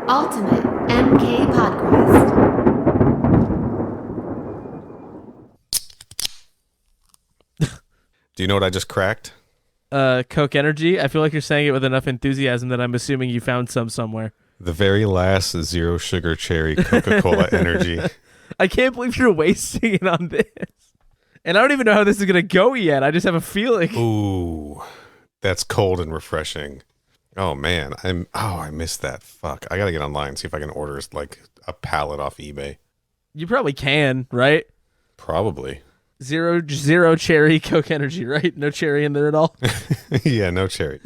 Ultimate MK Podquest. Do you know what I just cracked? Coke Energy. I feel like you're saying it with enough enthusiasm that I'm assuming you found some somewhere. The very last zero sugar cherry Coca-Cola Energy. I can't believe you're wasting it on this. And I don't even know how this is going to go yet. I just have a feeling. Ooh, that's cold and refreshing. Oh, man. I missed that. Fuck. I got to get online and see if I can order like a pallet off eBay. You probably can, right? Probably. Zero cherry Coke Energy, right? No cherry in there at all? Yeah, no cherry.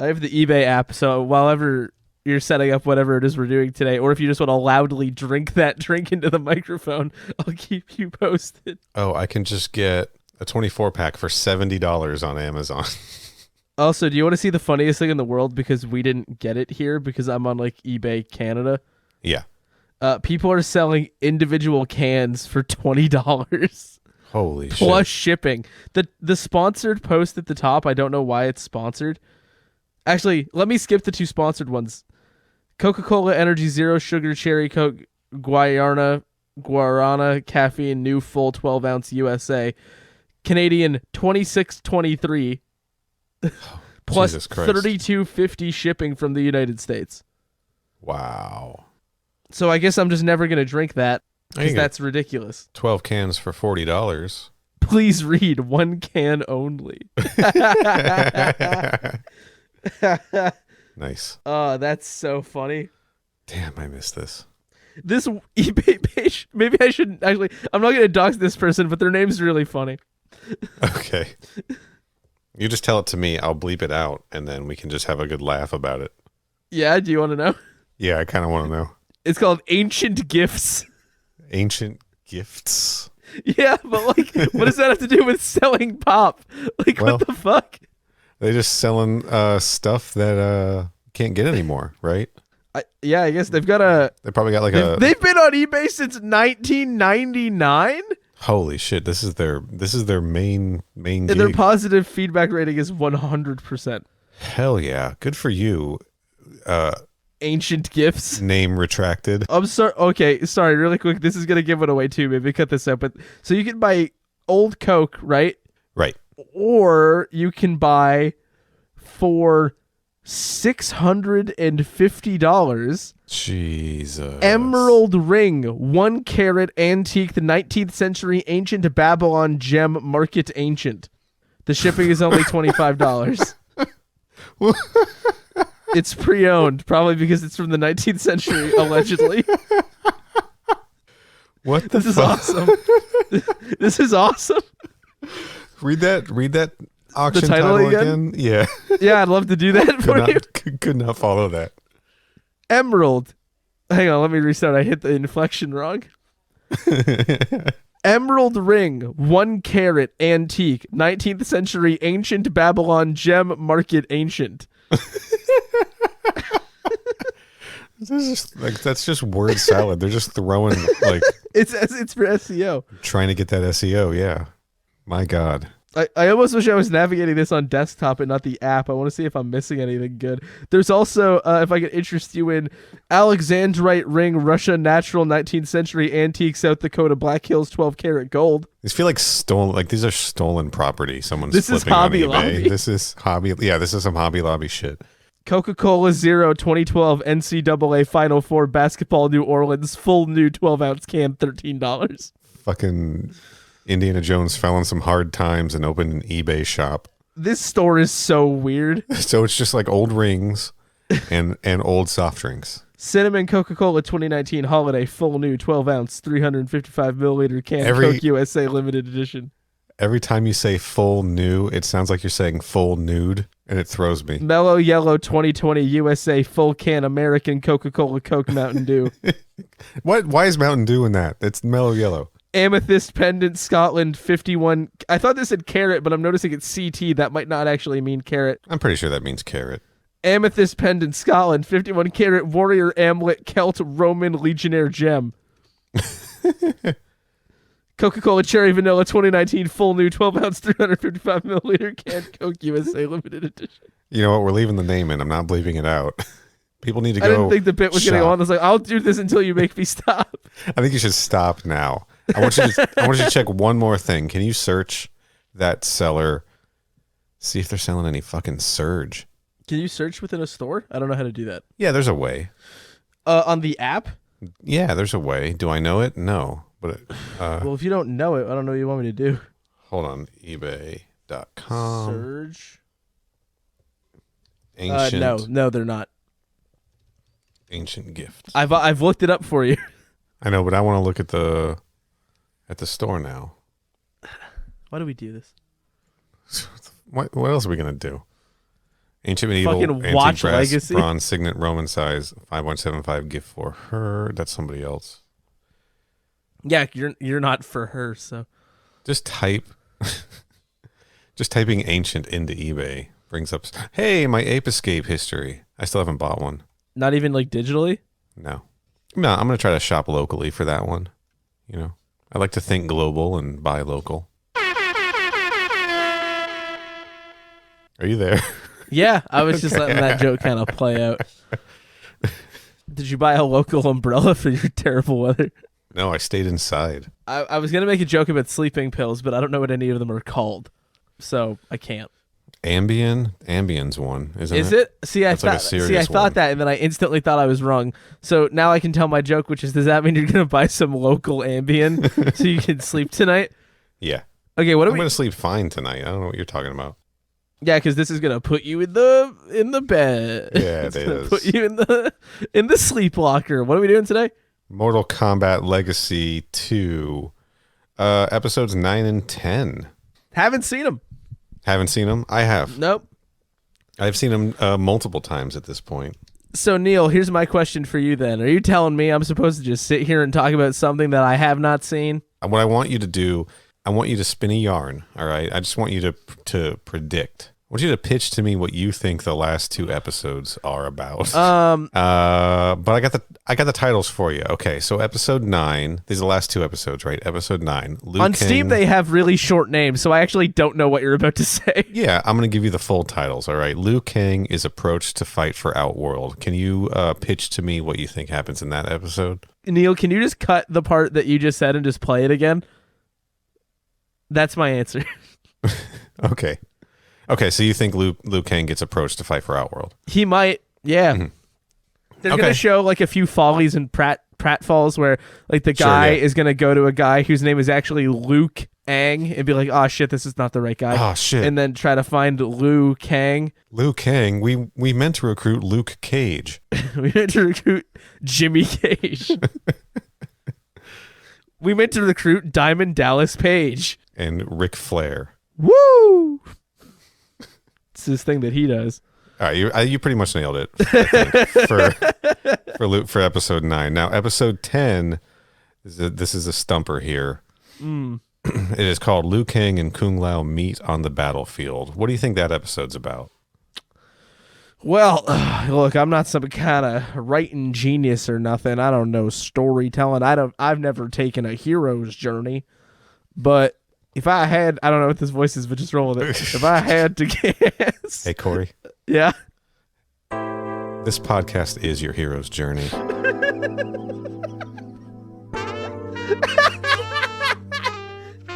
I have the eBay app, so whenever you're setting up whatever it is we're doing today, or if you just want to loudly drink that drink into the microphone, I'll keep you posted. Oh, I can just get a 24-pack for $70 on Amazon. Also, do you want to see the funniest thing in the world? Because we didn't get it here because I'm on like eBay Canada. Yeah. People are selling individual cans for $20. Holy shit. Plus shipping. The sponsored post at the top, I don't know why it's sponsored. Actually, let me skip the two sponsored ones. Coca-Cola Energy Zero Sugar Cherry Coke Guarana Caffeine New Full 12-ounce USA. Canadian $26.23 plus $32.50 shipping from the United States. Wow. So I guess I'm just never going to drink that because that's ridiculous. 12 cans for $40. Please read one can only. Nice. Oh, that's so funny. Damn, I missed this. This eBay page, maybe I shouldn't actually, I'm not going to dox this person, but their name's really funny. Okay. You just tell it to me, I'll bleep it out, and then we can just have a good laugh about it. Yeah, do you want to know? Yeah, I kind of want to know. It's called Ancient Gifts. Ancient Gifts? Yeah, but like, what does that have to do with selling pop? Like, well, what the fuck? They're just selling stuff that can't get anymore, right? I guess they've got They probably got like They've been on eBay since 1999? Holy shit, this is their main and gig. Their positive feedback rating is 100%. Hell yeah. Good for you. Ancient Gifts. Name retracted. I'm sorry. Okay, sorry, really quick. This is going to give it away too. Maybe cut this out. But so you can buy old Coke, right? Right. Or you can buy for $650 Jesus. Emerald Ring 1 carat antique, the 19th century ancient Babylon gem, market ancient. The shipping is only $25. It's pre-owned, probably because it's from the 19th century, allegedly. What the This is awesome. This is awesome. Read that auction title title again? again? Yeah. Yeah, I'd love to do that for you. Could not follow that. Emerald. Hang on, let me restart. I hit the inflection wrong. Emerald Ring, 1 carat antique, 19th century ancient Babylon gem, market ancient. That's just word salad. They're just throwing like It's for SEO. trying to get that SEO. Yeah, my God. I almost wish I was navigating this on desktop and not the app. I want to see if I'm missing anything good. There's also, if I could interest you in, Alexandrite Ring, Russia, natural 19th century antique, South Dakota, Black Hills, 12 karat gold. These feel like stolen. Like these are stolen property. Someone's This is flipping on Hobby eBay. Lobby. This is Hobby. Yeah, this is some Hobby Lobby shit. Coca-Cola Zero 2012 NCAA Final Four basketball New Orleans full new 12-ounce can, $13. Fucking Indiana Jones fell in some hard times and opened an eBay shop. This store is so weird. So it's just like old rings and old soft drinks. Cinnamon Coca-Cola 2019 Holiday full new 12-ounce 355 milliliter can, Coke USA limited edition. Every time you say full new, it sounds like you're saying full nude, and it throws me. Mellow Yellow 2020 USA full can American Coca-Cola Coke Mountain Dew. What? Why is Mountain Dew in that? It's mellow yellow. Amethyst Pendant Scotland 51. I thought this said carrot, but I'm noticing it's CT. That might not actually mean carrot. I'm pretty sure that means carrot. Amethyst Pendant Scotland 51 carat Warrior Amulet Celt Roman Legionnaire Gem. Coca-Cola Cherry Vanilla 2019 full new 12-ounce 355 milliliter can Coke USA limited edition. You know what? We're leaving the name in. I'm not bleeping it out. People need to I go. didn't think the bit was going to go shop. on. I was like, I'll do this until you make me stop. I think you should stop now. I want you to check one more thing. Can you search that seller? See if they're selling any fucking Surge. Can you search within a store? I don't know how to do that. Yeah, there's a way. On the app? Yeah, there's a way. Do I know it? No. But Well, if you don't know it, I don't know what you want me to do. hold on. eBay.com. Surge? Ancient. No, they're not. Ancient gifts. I've looked it up for you. I know, but I want to look at the store now. Why do we do this? What else are we gonna do? Ancient medieval Fucking antique watch brass Legacy. bronze signet Roman size 5.75 gift for her. That's somebody else. Yeah, you're not for her, so. Just type. Just typing ancient into eBay brings up. Hey, my Ape Escape history. I still haven't bought one. Not even like digitally? No, I'm gonna try to shop locally for that one. You know, I like to think global and buy local. Are you there? Yeah, I was just letting that joke kind of play out. Did you buy a local umbrella for your terrible weather? No, I stayed inside. I was going to make a joke about sleeping pills, but I don't know what any of them are called, so I can't. Ambien's one, isn't it? Is it? See, I That's like a thought. serious I thought one. that, and then I instantly thought I was wrong. So now I can tell my joke, which is, does that mean you're going to buy some local Ambien so you can sleep tonight? Yeah. Okay, what are I'm we? going to sleep fine tonight. I don't know what you're talking about. Yeah, because this is gonna put you in the bed. Yeah, It's it gonna is. Put you in the sleep locker. What are we doing today? Mortal Kombat Legacy II, episodes 9 and 10. Haven't seen them. Haven't seen them? I have. Nope. I've seen them multiple times at this point. So Neil, here's my question for you. Then, are you telling me I'm supposed to just sit here and talk about something that I have not seen? What I want you to do, I want you to spin a yarn. All right. I just want you to predict. I want you to pitch to me what you think the last two episodes are about. But I got the titles for you. Okay, so episode 9. These are the last two episodes, right? Episode 9. On Steam, they have really short names, so I actually don't know what you're about to say. Yeah, I'm going to give you the full titles, all right? Liu Kang is approached to fight for Outworld. Can you pitch to me what you think happens in that episode? Neil, can you just cut the part that you just said and just play it again? That's my answer. Okay. Okay, so you think Liu Kang gets approached to fight for Outworld? He might, yeah. Mhm. They're Okay. gonna show like a few follies and pratfalls where like the Sure, guy yeah. is gonna go to a guy whose name is actually Luke Ang and be like, oh shit, this is not the right guy. Oh, shit. And then try to find Liu Kang. Liu Kang, we meant to recruit Luke Cage. We meant to recruit Jimmy Cage. We meant to recruit Diamond Dallas Page. And Ric Flair. Woo! It's this thing that he does. All right, you pretty much nailed it I think, for episode 9. Now, episode 10, this is a stumper here. It is called Liu Kang and Kung Lao Meet on the Battlefield. What do you think that episode's about? Well, look, I'm not some kind of writing genius or nothing. I don't know storytelling. I've never taken a hero's journey. But if I had, I don't know what this voice is, but just roll with it. If I had to guess. Hey, Corey. Yeah. This podcast is your hero's journey. I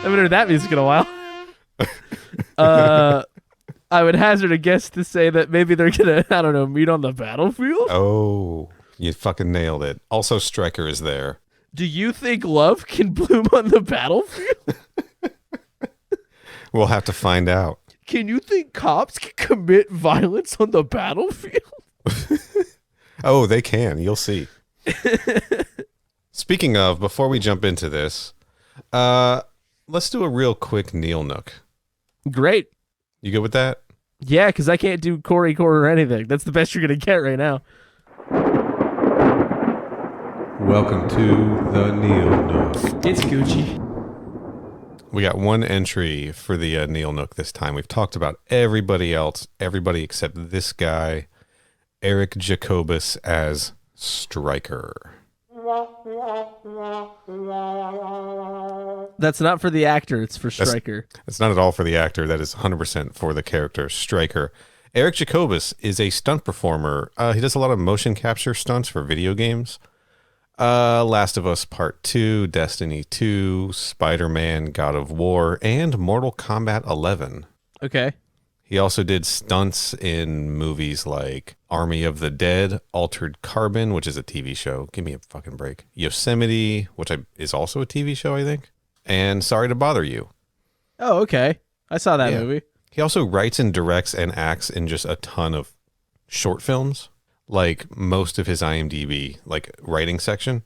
haven't heard that music in a while. I would hazard a guess to say that maybe they're gonna, I don't know, meet on the battlefield. Oh, you fucking nailed it. Also, Stryker is there. Do you think love can bloom on the battlefield? We'll have to find out. Can you think cops can commit violence on the battlefield? Oh, they can. You'll see. Speaking of, before we jump into this, let's do a real quick Neil Nook. Great. You good with that? Yeah, because I can't do Corey or anything. That's the best you're going to get right now. Welcome to the Neil Nook. It's Gucci. We got one entry for the Neil Nook this time. We've talked about everybody else, everybody except this guy, Eric Jacobus as Stryker. That's not for the actor. It's for Stryker. It's not at all for the actor. That is 100% for the character Stryker. Eric Jacobus is a stunt performer. He does a lot of motion capture stunts for video games. Last of Us Part 2, Destiny 2, Spider-Man, God of War, and Mortal Kombat 11. Okay. He also did stunts in movies like Army of the Dead, Altered Carbon, which is a TV show. Give me a fucking break. Yosemite, which is also a TV show, I think. And Sorry to Bother You. Oh, okay. I saw that Yeah. movie. He also writes and directs and acts in just a ton of short films. Like most of his IMDb, like writing section.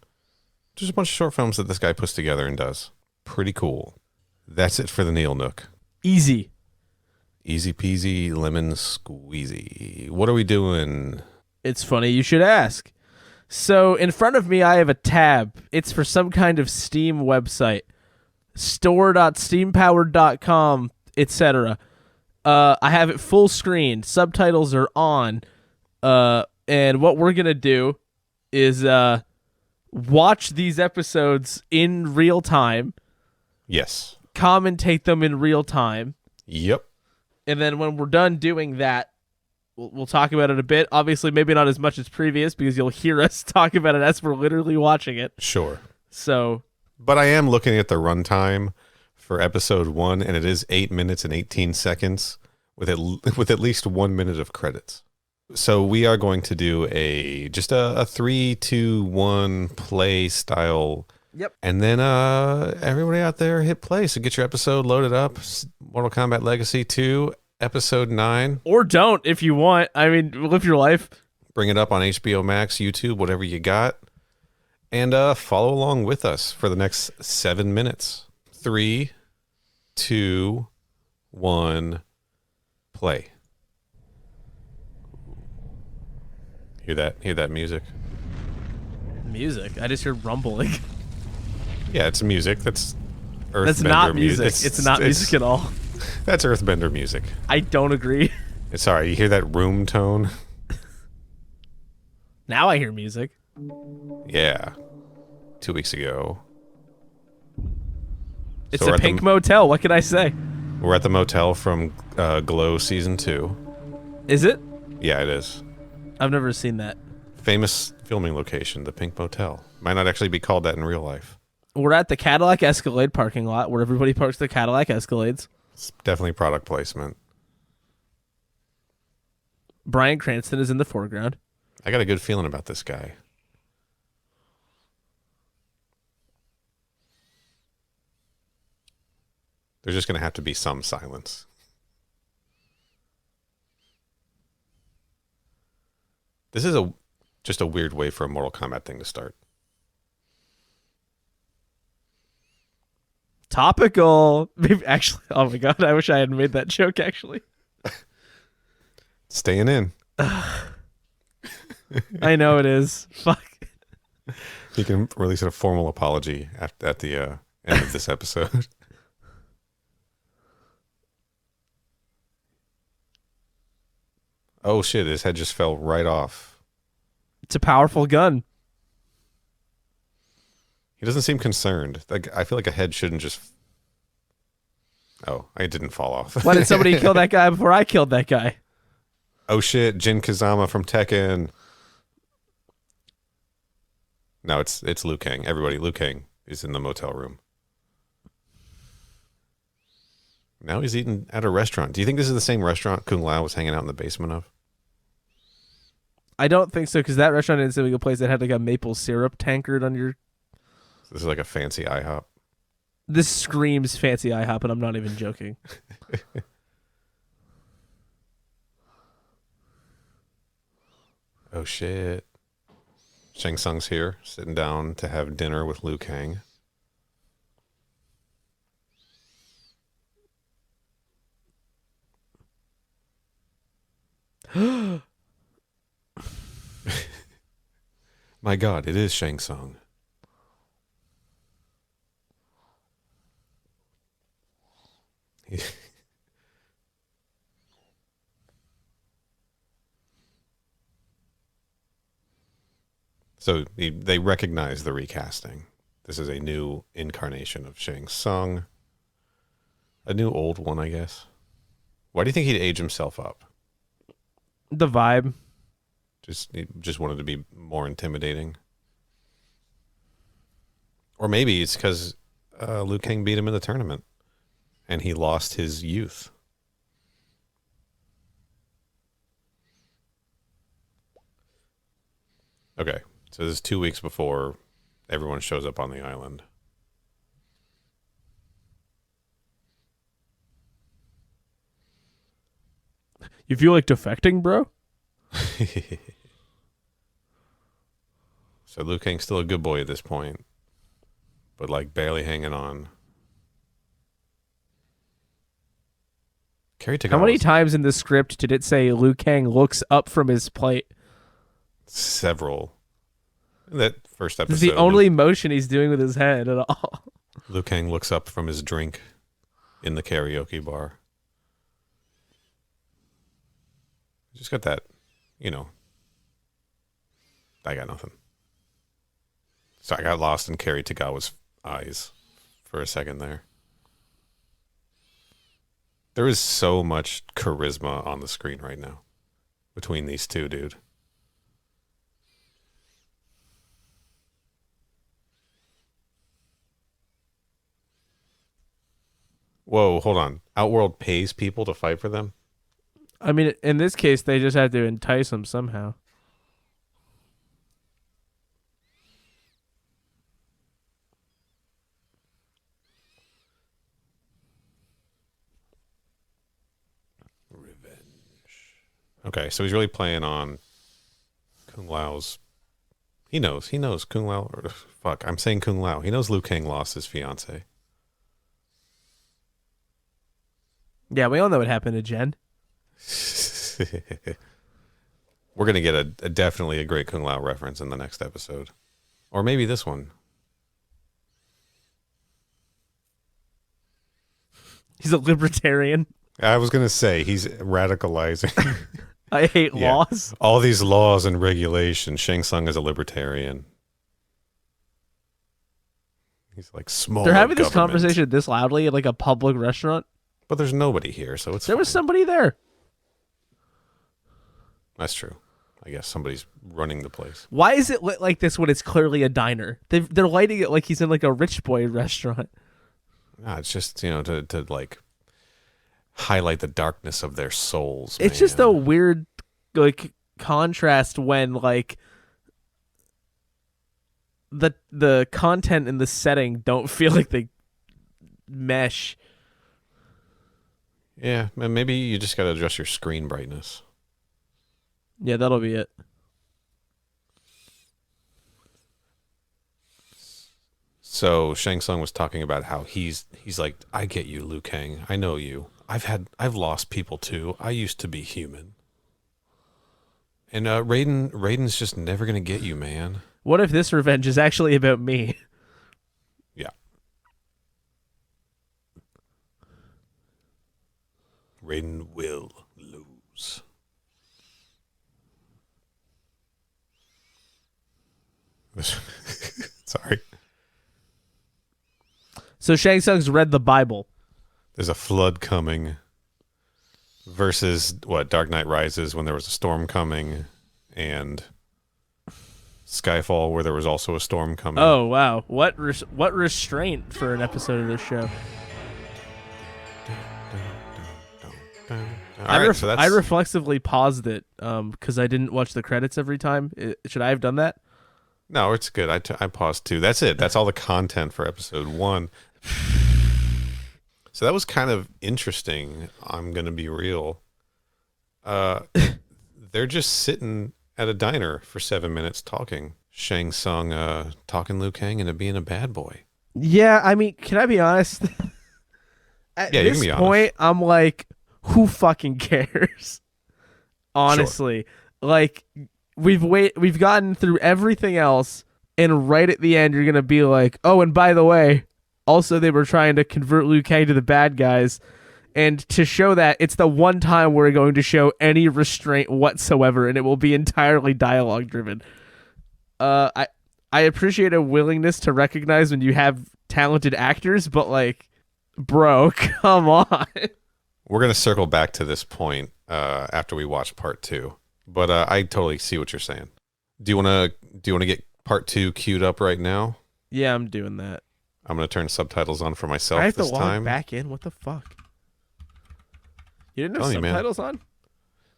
Just a bunch of short films that this guy puts together and does. Pretty cool. That's it for the Neil Nook. Easy. Easy peasy, lemon squeezy. What are we doing? It's funny you should ask. So in front of me, I have a tab. It's for some kind of Steam website. store.steampowered.com, etc. I have it full screen. Subtitles are on. And what we're going to do is watch these episodes in real time. Yes. Commentate them in real time. Yep. And then when we're done doing that, we'll talk about it a bit. Obviously, maybe not as much as previous because you'll hear us talk about it as we're literally watching it. Sure. So, but I am looking at the runtime for episode 1, and it is 8 minutes and 18 seconds with at least 1 minute of credits. So we are going to do just a 3, 2, 1 play style. Yep. And then everybody out there hit play. So get your episode loaded up. Mortal Kombat Legacy II, episode 9. Or don't if you want. I mean, live your life. Bring it up on HBO Max, YouTube, whatever you got. And follow along with us for the next 7 minutes. 3, 2, 1, play. Hear that music? Music? I just heard rumbling. Yeah, it's music. That's Earthbender That's not music. music. It's not music at all. That's Earthbender music. I don't agree. Sorry, you hear that room tone? Now I hear music. Yeah. 2 weeks ago. It's So a pink motel. What can I say? We're at the motel from Glow Season 2. Is it? Yeah, it is. I've never seen that. Famous filming location, the Pink Motel. Might not actually be called that in real life. We're at the Cadillac Escalade parking lot where everybody parks their Cadillac Escalades. It's definitely product placement. Bryan Cranston is in the foreground. I got a good feeling about this guy. There's just going to have to be some silence. This is just a weird way for a Mortal Kombat thing to start. Topical. Maybe actually, oh my god, I wish I had made that joke actually. Staying in. I know it is. Fuck. You can release a formal apology at the end of this episode. Oh shit, his head just fell right off. It's a powerful gun. He doesn't seem concerned. Like, I feel like a head shouldn't just... Oh, I didn't fall off. Why did somebody kill that guy before I killed that guy? Oh shit, Jin Kazama from Tekken. No, it's Liu Kang. Everybody, Liu Kang is in the motel room. Now he's eating at a restaurant. Do you think this is the same restaurant Kung Lao was hanging out in the basement of? I don't think so, because that restaurant didn't seem like a place that had like a maple syrup tankard on your... So this is like a fancy IHOP. This screams fancy IHOP, and I'm not even joking. Oh shit. Shang Tsung's here, sitting down to have dinner with Liu Kang. My god, it is Shang Tsung. So they recognize the recasting. This is a new incarnation of Shang Tsung. A new old one, I guess. Why do you think he'd age himself up? The vibe. He just wanted to be more intimidating. Or maybe it's because Liu Kang beat him in the tournament and he lost his youth. Okay, so this is 2 weeks before everyone shows up on the island. You feel like defecting, bro? So Liu Kang's still a good boy at this point, but like barely hanging on. How many times in the script did it say Liu Kang looks up from his plate? Several. In that first episode. This is the only motion he's doing with his head at all. Liu Kang looks up from his drink in the karaoke bar. Just got that, I got nothing. So I got lost in Kerry Tagawa's eyes for a second there. There is so much charisma on the screen right now between these two, dude. Whoa, hold on. Outworld pays people to fight for them? I mean, in this case, they just had to entice him somehow. Revenge. Okay, so he's really playing on Kung Lao's... He knows Kung Lao... Fuck, I'm saying Kung Lao. He knows Liu Kang lost his fiancée. Yeah, we all know what happened to Jen. We're going to get a definitely a great Kung Lao reference in the next episode. Or maybe this one. He's a libertarian. I was going to say, he's radicalizing. I hate laws. All these laws and regulations. Shang Tsung is a libertarian. He's like small. They're having this conversation this loudly at like a public restaurant. But there's nobody here, so it's There was somebody there. That's true. I guess somebody's running the place. Why is it lit like this when it's clearly a diner? They're lighting it like he's in like a rich boy restaurant. Nah, it's just, to like highlight the darkness of their souls. It's just a weird like contrast when like the content and the setting don't feel like they mesh. Yeah, maybe you just got to adjust your screen brightness. Yeah, that'll be it. So Shang Tsung was talking about how he's like, I get you, Liu Kang. I know you. I've lost people too. I used to be human. And Raiden's just never gonna get you, man. What if this revenge is actually about me? Yeah. Raiden will lose. Sorry. So Shang Tsung's read the Bible. There's a flood coming versus Dark Knight Rises when there was a storm coming, and Skyfall where there was also a storm coming. Oh wow, what restraint for an episode of this show. I reflexively paused it because I didn't watch the credits every time. Should I have done that? No, it's good. I paused too. That's it. That's all the content for episode 1. So that was kind of interesting. I'm going to be real. They're just sitting at a diner for 7 minutes talking. Shang Tsung talking Liu Kang into being a bad boy. Yeah, I mean, can I be honest? At this point, I'm like, who fucking cares? Honestly. Sure. Like, we've gotten through everything else, and right at the end, you're going to be like, oh, and by the way, also they were trying to convert Liu Kang to the bad guys. And to show that, it's the one time we're going to show any restraint whatsoever, and it will be entirely dialogue driven. I appreciate a willingness to recognize when you have talented actors, but like, bro, come on. We're going to circle back to this point after we watch part 2. But I totally see what you're saying. Do you want to get part 2 queued up right now? Yeah, I'm doing that. I'm going to turn subtitles on for myself I have this to log time. back in. What the fuck? You didn't have Telling you, man. subtitles on?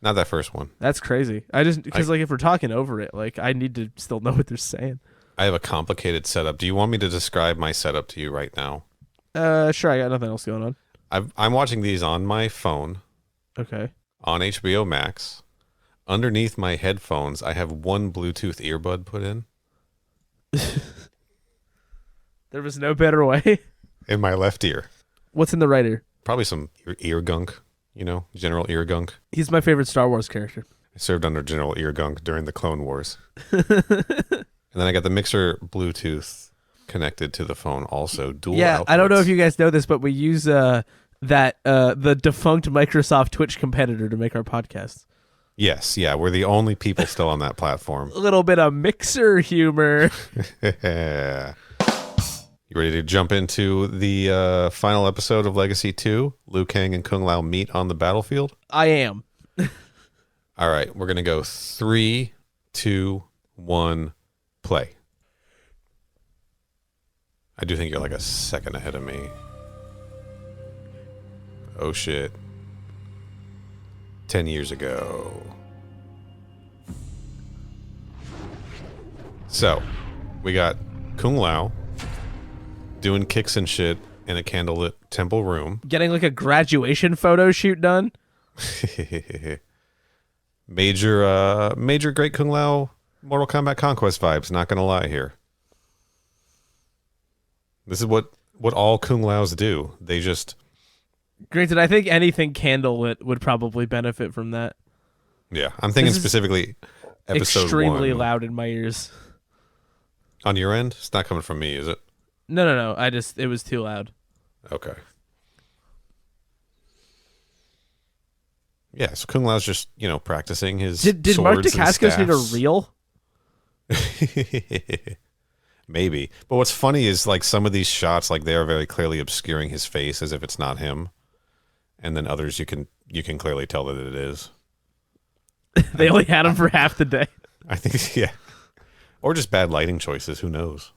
Not that first one. That's crazy. Because like if we're talking over it, like I need to still know what they're saying. I have a complicated setup. Do you want me to describe my setup to you right now? Sure. I got nothing else going on. I'm watching these on my phone Okay. on HBO Max. Underneath my headphones, I have one Bluetooth earbud put in. There was no better way. In my left ear. What's in the right ear? Probably some ear gunk, General Ear Gunk. He's my favorite Star Wars character. I served under General Ear Gunk during the Clone Wars. And then I got the mixer Bluetooth connected to the phone also. Dual outputs. I don't know if you guys know this, but we use the defunct Microsoft Twitch competitor to make our podcasts. Yes, yeah, we're the only people still on that platform. A little bit of mixer humor. Yeah. You ready to jump into the final episode of Legacy II? Liu Kang and Kung Lao meet on the battlefield? I am. All right, we're going to go 3, 2, 1, play. I do think you're like a second ahead of me. Oh, shit. 10 years ago. So, we got Kung Lao doing kicks and shit in a candlelit temple room. Getting like a graduation photo shoot done. Major Great Kung Lao Mortal Kombat Conquest vibes, not gonna lie here. This is what all Kung Laos do. They just... Granted, I think anything candlelit would probably benefit from that. Yeah, I'm thinking specifically episode extremely 1. loud in my ears. On your end? It's not coming from me, is it? No. It was too loud. Okay. Yeah, so Kung Lao's just, practicing his Did Mark swords and Dacascos need a staffs. reel? Maybe. But what's funny is like some of these shots, like they are very clearly obscuring his face as if it's not him. And then others you can clearly tell that it is. They only had him for half the day. I think, yeah. Or just bad lighting choices, who knows?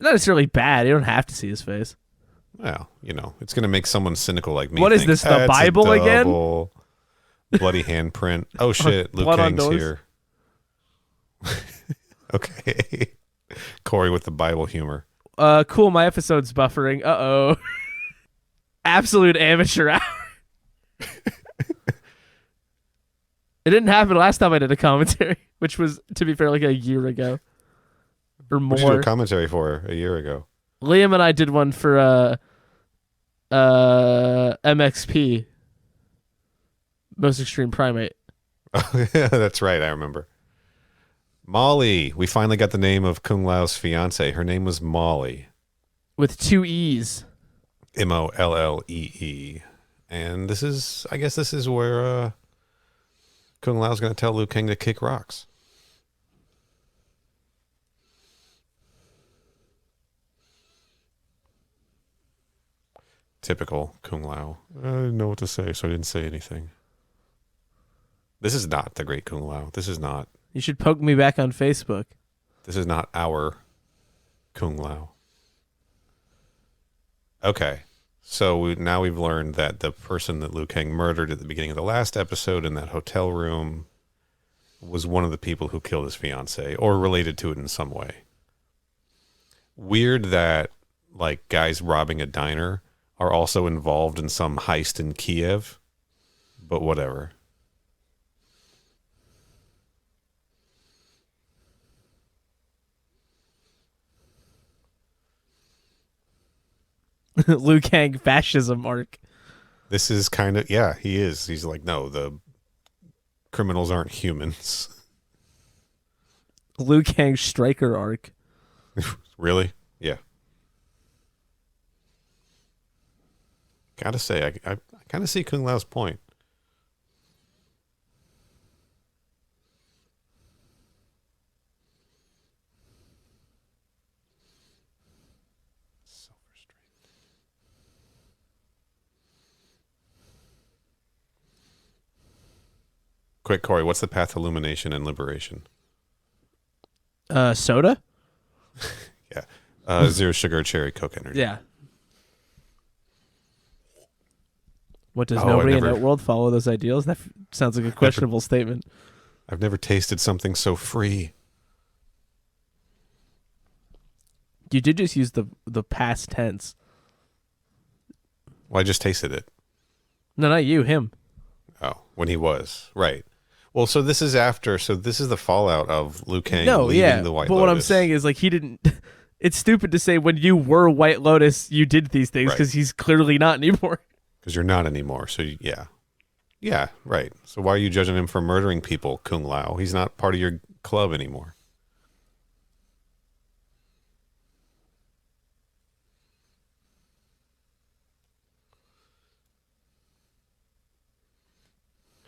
Not necessarily bad. You don't have to see his face. Well, it's going to make someone cynical like me. What is think, this, the it's a Bible again? double. Bloody handprint. Oh shit, Liu Blood on Kang's doors. here. Okay. Corey with the Bible humor. Cool, my episode's buffering. Uh-oh. Absolute amateur hour. It didn't happen last time I did a commentary, which was, to be fair, like a year ago. Or What did you do more. a commentary for a year ago? Liam and I did one for MXP. Most Extreme Primate. Oh, yeah, that's right. I remember. Molly. We finally got the name of Kung Lao's fiance. Her name was Molly. With 2 E's. Mollee. And I guess this is where Kung Lao's going to tell Liu Kang to kick rocks. Typical Kung Lao. I didn't know what to say, so I didn't say anything. This is not the great Kung Lao. This is not. You should poke me back on Facebook. This is not our Kung Lao. Okay. So now we've learned that the person that Liu Kang murdered at the beginning of the last episode in that hotel room was one of the people who killed his fiance or related to it in some way. Weird that like guys robbing a diner are also involved in some heist in Kiev, but whatever. Liu Kang fascism arc. This is kind of, yeah, he is. He's like, no, the criminals aren't humans. Liu Kang striker arc. Really? Yeah. Gotta say, I kind of see Kung Lao's point. quick, Corey, what's the path to illumination and liberation? Soda? Yeah. Zero sugar cherry Coke energy. Yeah. What, does Oh, nobody I in never- that world follow those ideals? That sounds like a questionable statement. I've never tasted something so free. You did just use the past tense. Well, I just tasted it. No, not you, him. Oh, when he was. Right. Well, so this is after. So this is the fallout of Liu Kang No, leaving yeah. the White But Lotus. what I'm saying is, like, he didn't. It's stupid to say when you were White Lotus, you did these things, Right. because he's clearly not anymore. Because you're not anymore. So, yeah. Yeah, right. So why are you judging him for murdering people, Kung Lao? He's not part of your club anymore.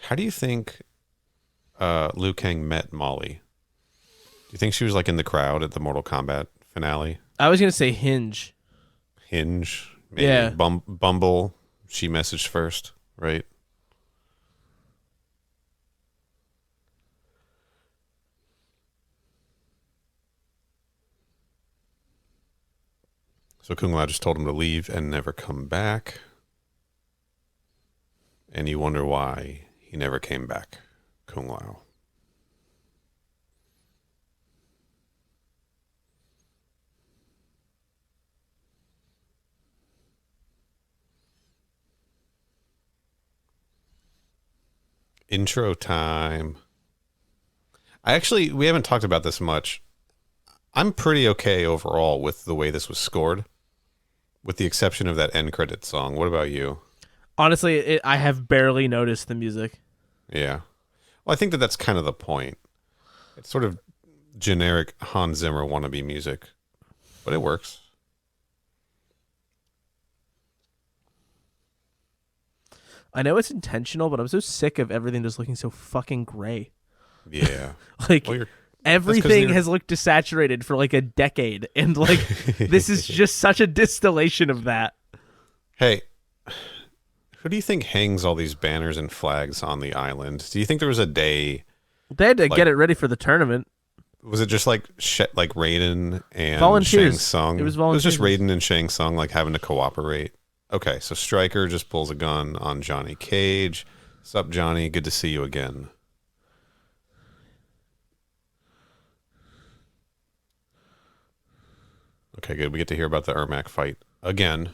How do you think Liu Kang met Molly? Do you think she was like in the crowd at the Mortal Kombat finale? I was gonna say Hinge. Hinge? Maybe. Yeah. Bumble, she messaged first, right? So Kung Lao just told him to leave and never come back. And you wonder why he never came back, Kung Lao. Intro time. We haven't talked about this much. I'm pretty okay overall with the way this was scored, with the exception of that end credit song. What about you? Honestly, I have barely noticed the music. Yeah. Well, I think that's kind of the point. It's sort of generic Hans Zimmer wannabe music, but it works. I know it's intentional, but I'm so sick of everything just looking so fucking gray. Yeah. Like, Well, everything you're- has looked desaturated for like a decade, and like this is just such a distillation of that. Hey, who do you think hangs all these banners and flags on the island? Do you think there was a day? They had to Like- get it ready for the tournament. Was it just like Raiden and Volunteers. Shang Tsung? It was It was just volunteers. Raiden and Shang Tsung like having to cooperate. Okay, so Stryker just pulls a gun on Johnny Cage. Sup, Johnny? Good to see you again. Okay, good. We get to hear about the Ermac fight again.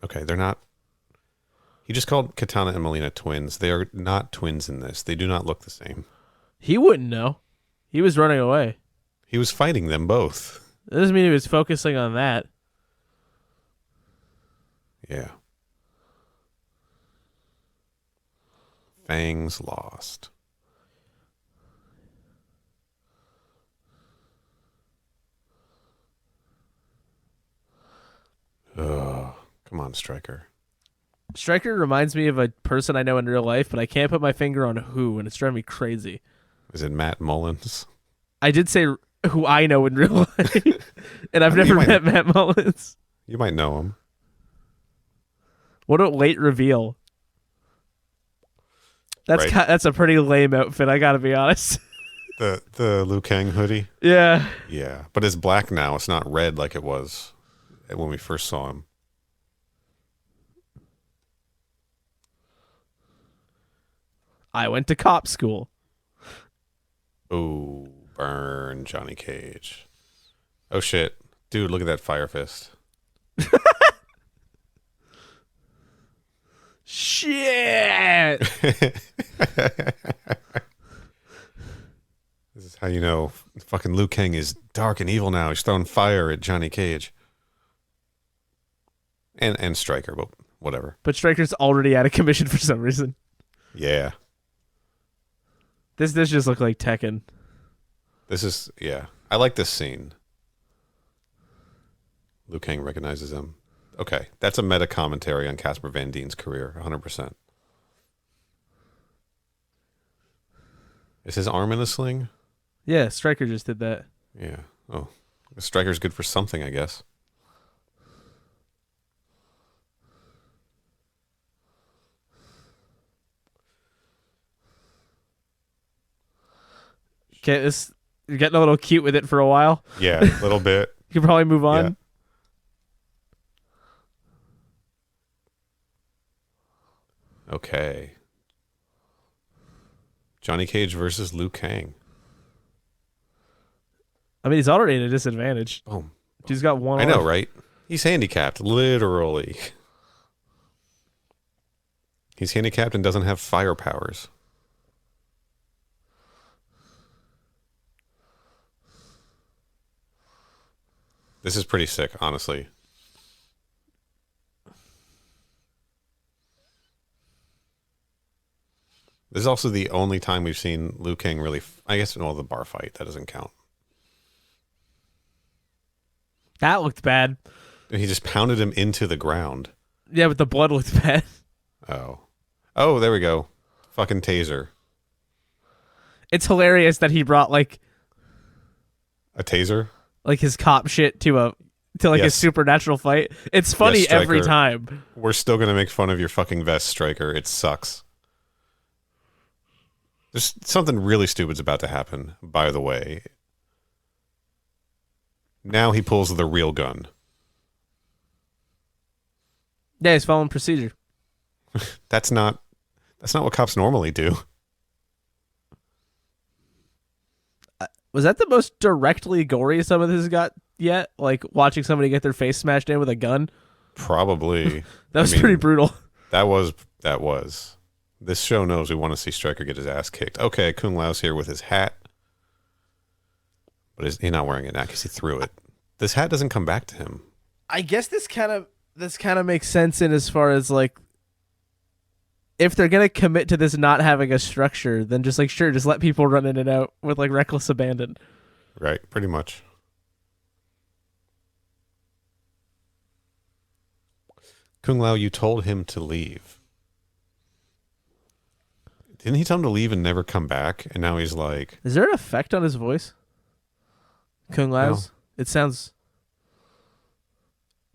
Okay, they're not. He just called Katana and Melina twins. They are not twins in this. They do not look the same. He wouldn't know. He was running away. He was fighting them both. That doesn't mean he was focusing on that. Yeah. Fangs lost. Ugh. Come on, Stryker. Stryker reminds me of a person I know in real life, but I can't put my finger on who, and it's driving me crazy. Is it Matt Mullins? I did say who I know in real life, and I've I mean, never you met Matt Mullins. You might know him. What a late reveal. That's Right. that's a pretty lame outfit, I gotta be honest. The Liu Kang hoodie? Yeah. Yeah. But it's black now. It's not red like it was when we first saw him. I went to cop school. Ooh, burn Johnny Cage. Oh shit. Dude, look at that fire fist. Shit. This is how you know fucking Liu Kang is dark and evil now. He's throwing fire at Johnny Cage. And Stryker, but whatever. But Stryker's already out of commission for some reason. Yeah. This just looked like Tekken. Yeah. I like this scene. Liu Kang recognizes him. Okay. That's a meta commentary on Casper Van Dien's career, 100%. Is his arm in a sling? Yeah, Stryker just did that. Yeah. Oh. Stryker's good for something, I guess. Okay, you're getting a little cute with it for a while. Yeah, a little bit. You can probably move on. Yeah. Okay. Johnny Cage versus Liu Kang. I mean, he's already at a disadvantage. Oh, He's got one. I know, right? He's handicapped, literally. He's handicapped and doesn't have fire powers. This is pretty sick, honestly. This is also the only time we've seen Liu Kang really... I guess, well, the bar fight, that doesn't count. That looked bad. He just pounded him into the ground. Yeah, but the blood looked bad. Oh. Oh, there we go. Fucking taser. It's hilarious that he brought, like... A taser? Like his cop shit to a Yes. supernatural fight. It's funny Yes, every Stryker. time. We're still going to make fun of your fucking vest, Stryker. It sucks. There's something really stupid's about to happen, by the way. Now he pulls the real gun. Yeah, he's following procedure. That's not what cops normally do. Was that the most directly gory some of this has got yet? Like watching somebody get their face smashed in with a gun? Probably. That was pretty brutal. That was. This show knows we want to see Stryker get his ass kicked. Okay, Kung Lao's here with his hat. But he's not wearing it now because he threw it. This hat doesn't come back to him. I guess this kind of makes sense in as far as like if they're gonna commit to this not having a structure, then just like sure, just let people run in and out with like reckless abandon. Right, pretty much. Kung Lao, you told him to leave. Didn't he tell him to leave and never come back? And now he's like... Is there an effect on his voice? Kung Lao's? No. It sounds...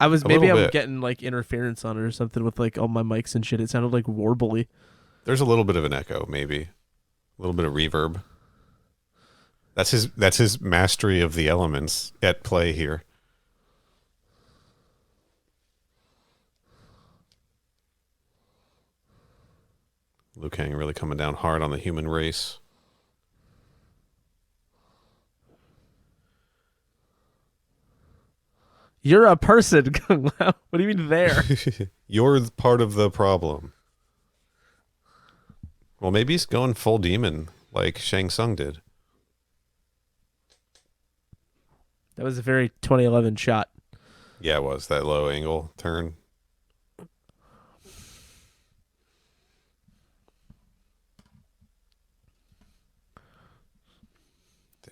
Maybe I'm getting like interference on it or something with like all my mics and shit. It sounded like warbly. There's a little bit of an echo, maybe. A little bit of reverb. That's his mastery of the elements at play here. Liu Kang really coming down hard on the human race. You're a person, Kung Lao. What do you mean there? You're part of the problem. Well, maybe he's going full demon like Shang Tsung did. That was a very 2011 shot. Yeah, it was. That low angle turn. Then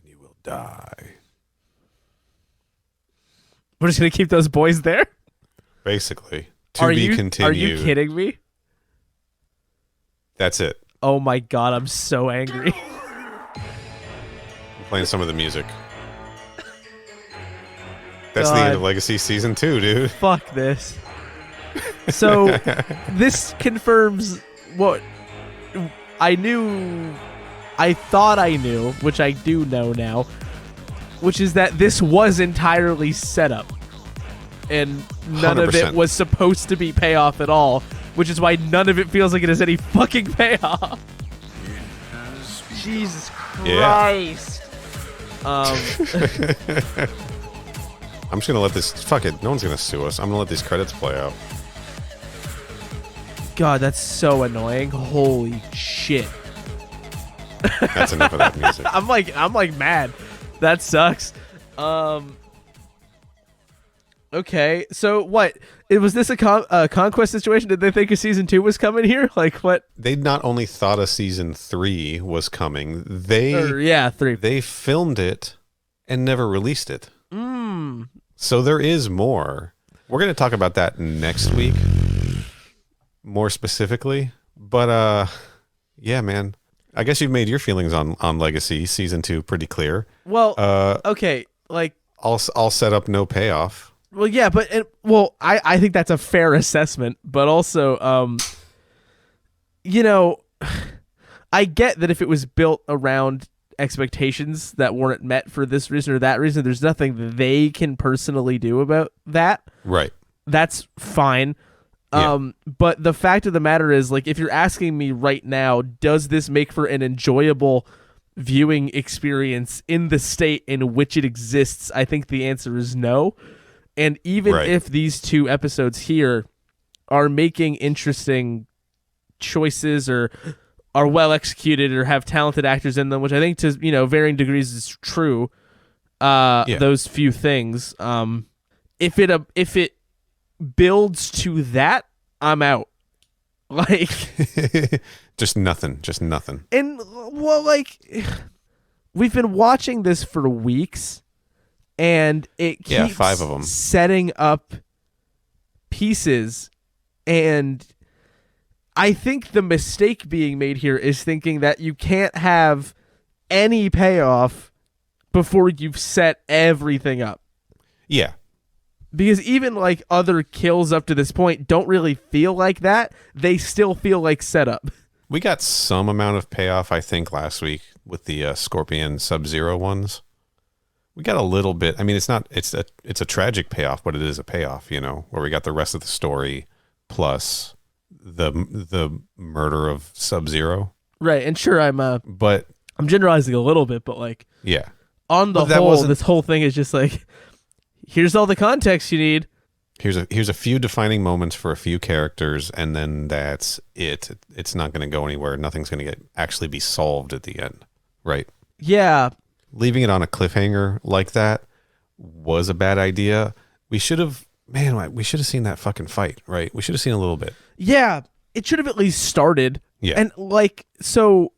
you will die. We're just going to keep those boys there? Basically. To be continued. Are you kidding me? That's it. Oh my god, I'm so angry. I'm playing some of the music. That's the end of Legacy Season 2, dude. Fuck this. So, this confirms what I thought I knew, which I do know now, which is that this was entirely set up. And none 100%. of it was supposed to be payoff at all, which is why none of it feels like it has any fucking payoff. Jesus Christ. Yeah. I'm just going to let this... Fuck it. No one's going to sue us. I'm going to let these credits play out. God, that's so annoying. Holy shit. That's enough of that music. I'm like mad. That sucks. Okay, so what? Was this a conquest situation? Did they think a season 2 was coming here? Like what? They not only thought a season 3 was coming, 3. They filmed it and never released it. So there is more. We're going to talk about that next week, more specifically. But yeah, man. I guess you've made your feelings on Legacy Season 2 pretty clear. Well, okay, like I'll set up no payoff. Well, yeah, but I think that's a fair assessment, but also, you know, I get that if it was built around expectations that weren't met for this reason or that reason. There's nothing they can personally do about that. Right. That's fine. Yeah. But the fact of the matter is, like, if you're asking me right now, does this make for an enjoyable viewing experience in the state in which it exists? I think the answer is no. And even if these 2 episodes here are making interesting choices or are well executed or have talented actors in them, which I think to varying degrees is true, those few things, if it builds to that, I'm out. Like just nothing. And well, like, we've been watching this for weeks, and it keeps 5 of them setting up pieces, and I think the mistake being made here is thinking that you can't have any payoff before you've set everything up. Yeah. Because even like other kills up to this point don't really feel like that. They still feel like setup. We got some amount of payoff, I think, last week with the Scorpion Sub-Zero ones. We got a little bit. I mean, it's a tragic payoff, but it is a payoff, where we got the rest of the story plus the murder of Sub-Zero. Right, and sure, I'm generalizing a little bit, but like, yeah, on the whole, this whole thing is just like, here's all the context you need. Here's a few defining moments for a few characters, and then that's it. It's not going to go anywhere. Nothing's going to actually be solved at the end, right? Yeah. Leaving it on a cliffhanger like that was a bad idea. We should have seen that fucking fight, right? We should have seen a little bit. Yeah, it should have at least started. Yeah. And like, so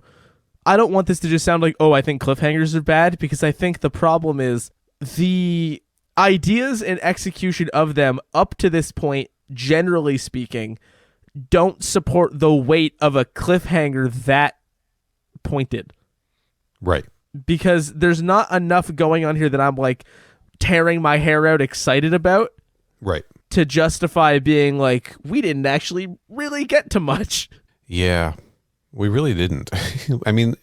I don't want this to just sound like, oh, I think cliffhangers are bad, because I think the problem is the ideas and execution of them up to this point, generally speaking, don't support the weight of a cliffhanger that pointed. Right. Because there's not enough going on here that I'm like tearing my hair out excited about. Right. To justify being like, we didn't actually really get to much. Yeah, we really didn't. I mean,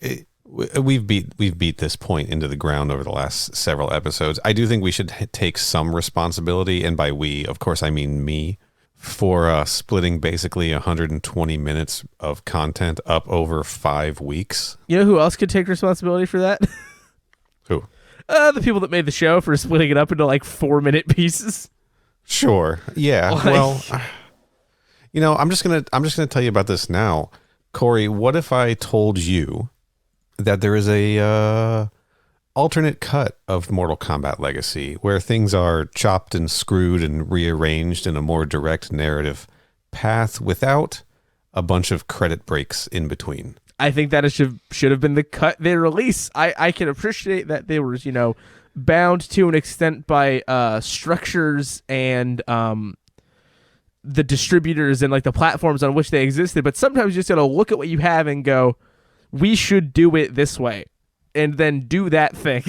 we've beat this point into the ground over the last several episodes. I do think we should take some responsibility, and by we, of course, I mean me, for splitting basically 120 minutes of content up over 5 weeks. You know who else could take responsibility for that? Who? The people that made the show, for splitting it up into like 4-minute pieces. Sure. Yeah. Like, well, I'm just gonna tell you about this now, Corey. What if I told you that there is a alternate cut of Mortal Kombat Legacy where things are chopped and screwed and rearranged in a more direct narrative path without a bunch of credit breaks in between? I think that it should have been the cut they release. I can appreciate that they were, bound to an extent by structures and the distributors and like the platforms on which they existed, but sometimes you just gotta look at what you have and go, we should do it this way, and then do that thing.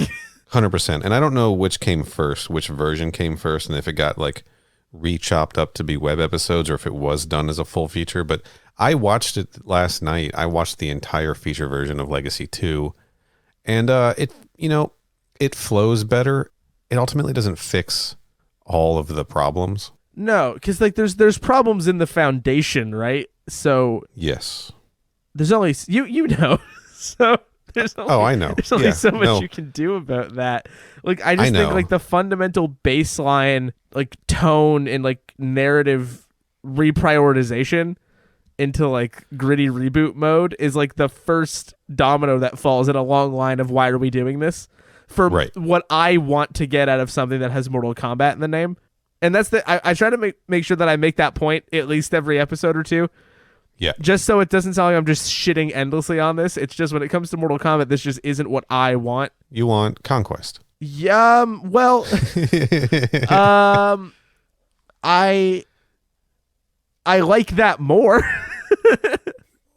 100%. And I don't know which came first, which version came first, and if it got like re-chopped up to be web episodes or if it was done as a full feature. But I watched it last night. I watched the entire feature version of Legacy 2, and it flows better. It ultimately doesn't fix all of the problems. No, because like there's problems in the foundation, right? So yes, there's only so there's only, I know. There's only so much you can do about that. Like I just think like the fundamental baseline like tone and like narrative reprioritization into like gritty reboot mode is like the first domino that falls in a long line of why are we doing this? For what I want to get out of something that has Mortal Kombat in the name. And that's I try to make sure that I make that point at least every episode or two. Yeah. Just so it doesn't sound like I'm just shitting endlessly on this. It's just when it comes to Mortal Kombat, this just isn't what I want. You want Conquest. Yeah, well, I like that more.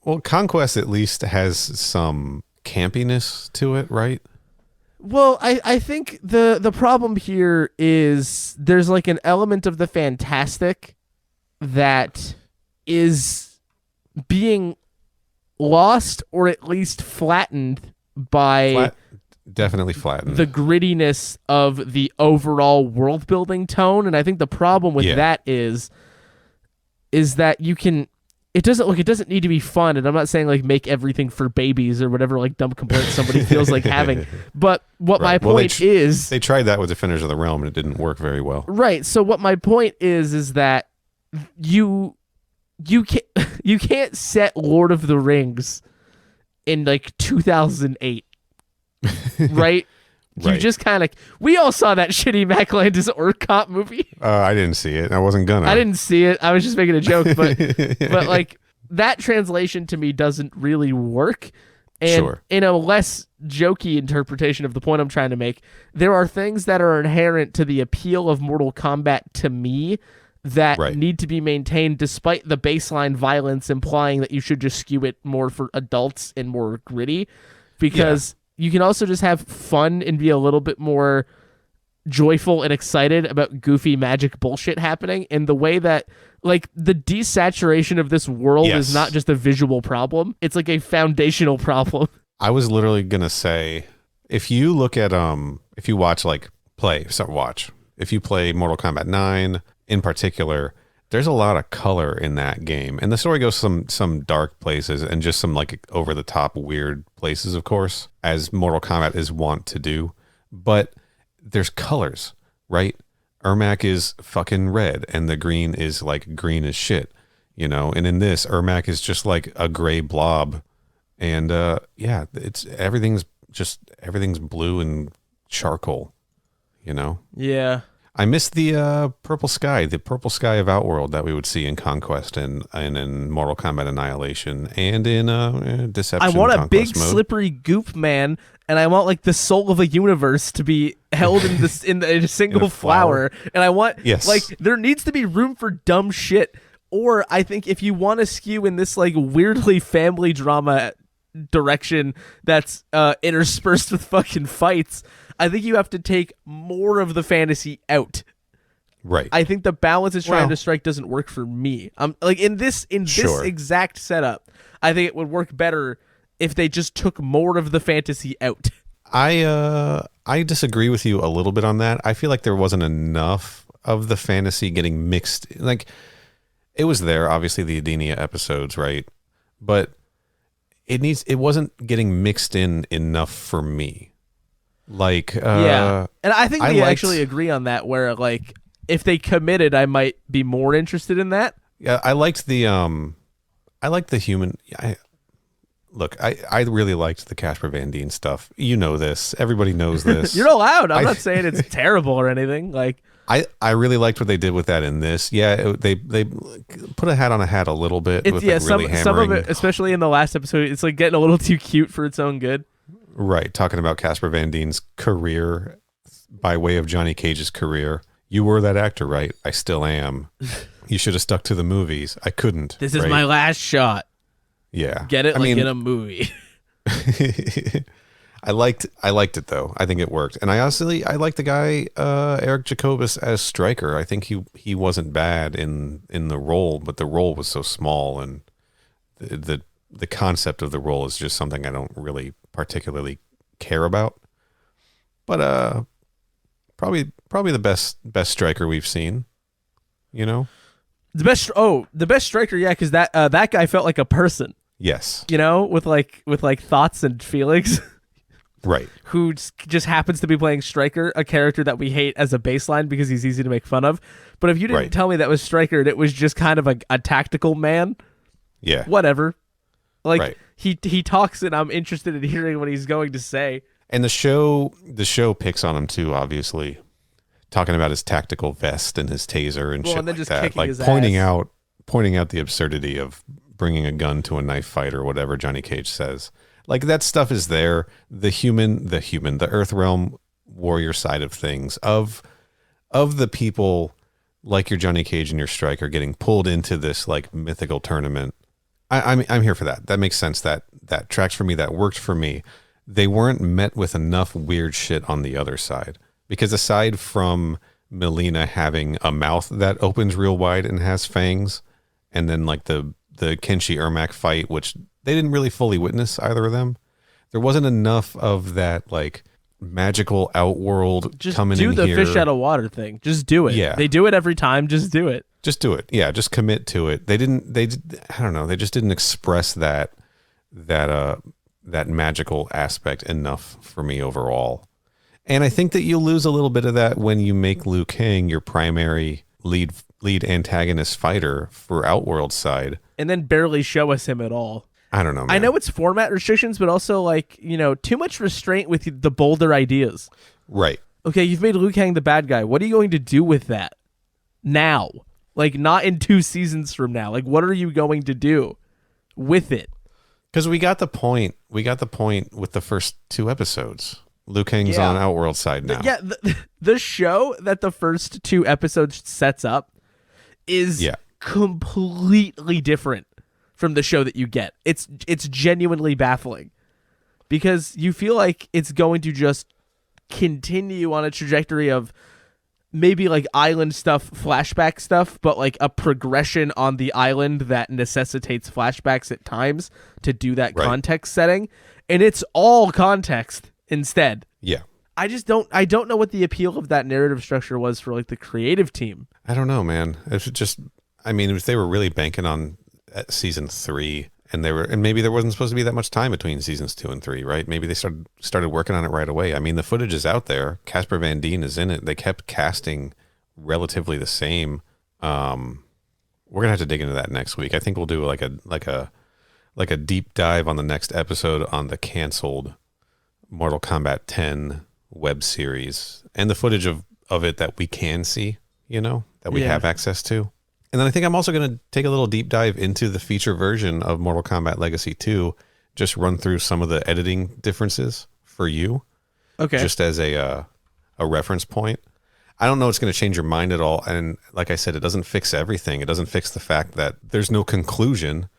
Well, Conquest at least has some campiness to it, right? Well, I think the problem here is there's like an element of the fantastic that is being lost or at least flattened by Definitely flattened. the grittiness of the overall world building tone. And I think the problem with that is that you can, it doesn't need to be fun. And I'm not saying like make everything for babies or whatever like dumb complaints somebody feels like having. But what my point is, they tried that with Defenders of the Realm and it didn't work very well. Right. So what my point is that you can't set Lord of the Rings in like 2008. Right? You just kind of... We all saw that shitty Mac Landis Orc Cop movie. I didn't see it. I wasn't gonna. I didn't see it. I was just making a joke. But like, that translation to me doesn't really work. And in a less jokey interpretation of the point I'm trying to make, there are things that are inherent to the appeal of Mortal Kombat to me that need to be maintained despite the baseline violence implying that you should just skew it more for adults and more gritty. Because... you can also just have fun and be a little bit more joyful and excited about goofy magic bullshit happening in the way that, like, the desaturation of this world is not just a visual problem. It's like a foundational problem. I was literally going to say, if you look at, if you watch, like, if you play Mortal Kombat 9 in particular, there's a lot of color in that game. And the story goes some dark places and just some like over the top weird places, of course, as Mortal Kombat is wont to do. But there's colors, right? Ermac is fucking red and the green is like green as shit, you know? And in this, Ermac is just like a gray blob. And it's everything's blue and charcoal, you know? Yeah. I miss the purple sky of Outworld that we would see in Conquest and in Mortal Kombat Annihilation and in Deception. I want a big mode. slippery goop man, and I want like the soul of a universe to be held in this in a single flower. And I want like there needs to be room for dumb shit. Or I think if you want to skew in this like weirdly family drama direction that's interspersed with fucking fights, I think you have to take more of the fantasy out. Right. I think the balance it's trying to strike doesn't work for me. Like in this exact setup, I think it would work better if they just took more of the fantasy out. I disagree with you a little bit on that. I feel like there wasn't enough of the fantasy getting mixed. Like it was there, obviously the Adenia episodes, right? But it wasn't getting mixed in enough for me. Like and I think we actually agree on that, where like if they committed I might be more interested in that. I liked the human I really liked the Casper Van Dien stuff. You know this, everybody knows this. You're allowed. I'm not saying it's terrible or anything. Like I really liked what they did with that in this. They put a hat on a hat a little bit. With some of it, especially in the last episode, it's like getting a little too cute for its own good. Right, talking about Casper Van Dien's career by way of Johnny Cage's career. You were that actor, right? I still am. You should have stuck to the movies. I couldn't. This is my last shot. Yeah. Get it in a movie. I liked it though. I think it worked. And I like the guy Eric Jacobus as Stryker. I think he wasn't bad in the role, but the role was so small, and the concept of the role is just something I don't really particularly care about. But probably the best Stryker we've seen, you know? The best Stryker, yeah, because that guy felt like a person. Yes. You know, with like thoughts and feelings. Right. Who just happens to be playing Stryker, a character that we hate as a baseline because he's easy to make fun of. But if you didn't tell me that was Stryker and it was just kind of a tactical man, yeah, whatever. Like he talks and I'm interested in hearing what he's going to say. And the show picks on him too, obviously, talking about his tactical vest and his taser and shit and then like just that, like pointing out the absurdity of bringing a gun to a knife fight or whatever Johnny Cage says. Like that stuff is there. The Earth Realm warrior side of things of the people like your Johnny Cage and your Stryker getting pulled into this like mythical tournament. I'm here for that. That makes sense. That tracks for me. That worked for me. They weren't met with enough weird shit on the other side, because aside from Melina having a mouth that opens real wide and has fangs, and then like the Kenshi Ermac fight, which they didn't really fully witness, either of them, there wasn't enough of that like magical outworld Just coming do in the here. fish out of water thing. Just do it. Yeah. They do it every time. Just do it. Just do it. Yeah, just commit to it. I don't know. They just didn't express that magical aspect enough for me overall. And I think that you lose a little bit of that when you make Liu Kang your primary lead antagonist fighter for Outworld side. And then barely show us him at all. I don't know, man. I know it's format restrictions, but also like, too much restraint with the bolder ideas. Right. Okay, you've made Liu Kang the bad guy. What are you going to do with that now? Like, not in 2 seasons from now. Like, what are you going to do with it? Because we got the point. We got the point with the first 2 episodes. Liu Kang's on Outworld side now. Yeah, the show that the first 2 episodes sets up is completely different from the show that you get. It's genuinely baffling because you feel like it's going to just continue on a trajectory of maybe like island stuff, flashback stuff, but like a progression on the island that necessitates flashbacks at times to do that context setting. And it's all context instead. Yeah. I don't know what the appeal of that narrative structure was for like the creative team. I don't know, man. It's just, if they were really banking on season 3 and maybe there wasn't supposed to be that much time between seasons 2 and 3, right? Maybe they started working on it right away. The footage is out there. Casper Van Dien is in it. They kept casting relatively the same. We're gonna have to dig into that next week. I think we'll do like a deep dive on the next episode on the canceled Mortal Kombat 10 web series and the footage of it that we can see, that we have access to. And then I think I'm also going to take a little deep dive into the feature version of Mortal Kombat Legacy II, just run through some of the editing differences for you. Okay. Just as a reference point. I don't know it's going to change your mind at all. And like I said, it doesn't fix everything. It doesn't fix the fact that there's no conclusion,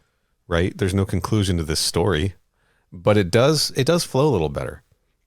right? There's no conclusion to this story. But it does flow a little better,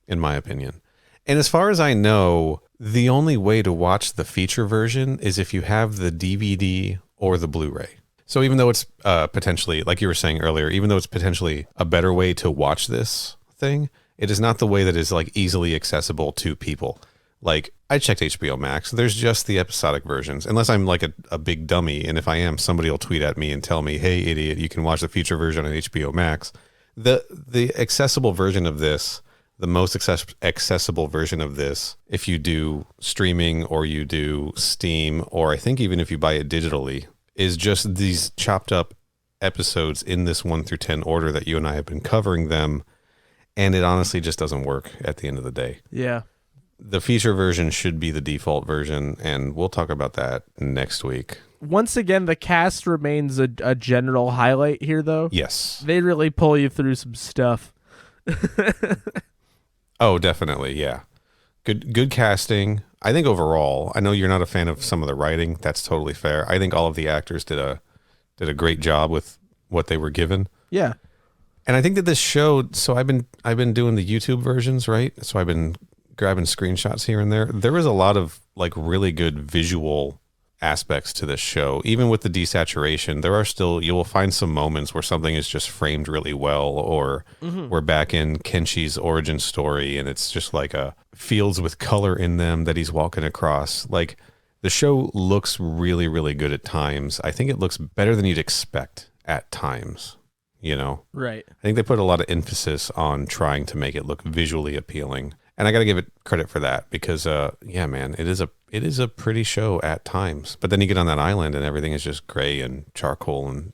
in my opinion. And as far as I know, the only way to watch the feature version is if you have the DVD or the Blu-ray. So even though it's potentially, like you were saying earlier, even though it's potentially a better way to watch this thing, it is not the way that is like easily accessible to people. Like, I checked HBO Max. There's just the episodic versions, unless I'm like a big dummy. And if I am, somebody will tweet at me and tell me, hey, idiot, you can watch the feature version on HBO Max. The accessible version of this, the most accessible version of this, if you do streaming or you do Steam, or I think even if you buy it digitally, is just these chopped up episodes in this 1 through 10 order that you and I have been covering them. And it honestly just doesn't work at the end of the day. Yeah. The feature version should be the default version, and we'll talk about that next week. Once again, the cast remains a general highlight here, though. Yes. They really pull you through some stuff. Oh, definitely, yeah. Good casting. I think overall, I know you're not a fan of some of the writing. That's totally fair. I think all of the actors did a great job with what they were given. Yeah. And I think that this show, so I've been doing the YouTube versions, right? So I've been grabbing screenshots here and there. There was a lot of like really good visual aspects to this show. Even with the desaturation, you will find some moments where something is just framed really well, or we're back in Kenshi's origin story and it's just like fields with color in them that he's walking across. Like, the show looks really, really good at times. I think it looks better than you'd expect at times, Right. I think they put a lot of emphasis on trying to make it look visually appealing. And I got to give it credit for that because, yeah, man, it is a pretty show at times. But then you get on that island and everything is just gray and charcoal, and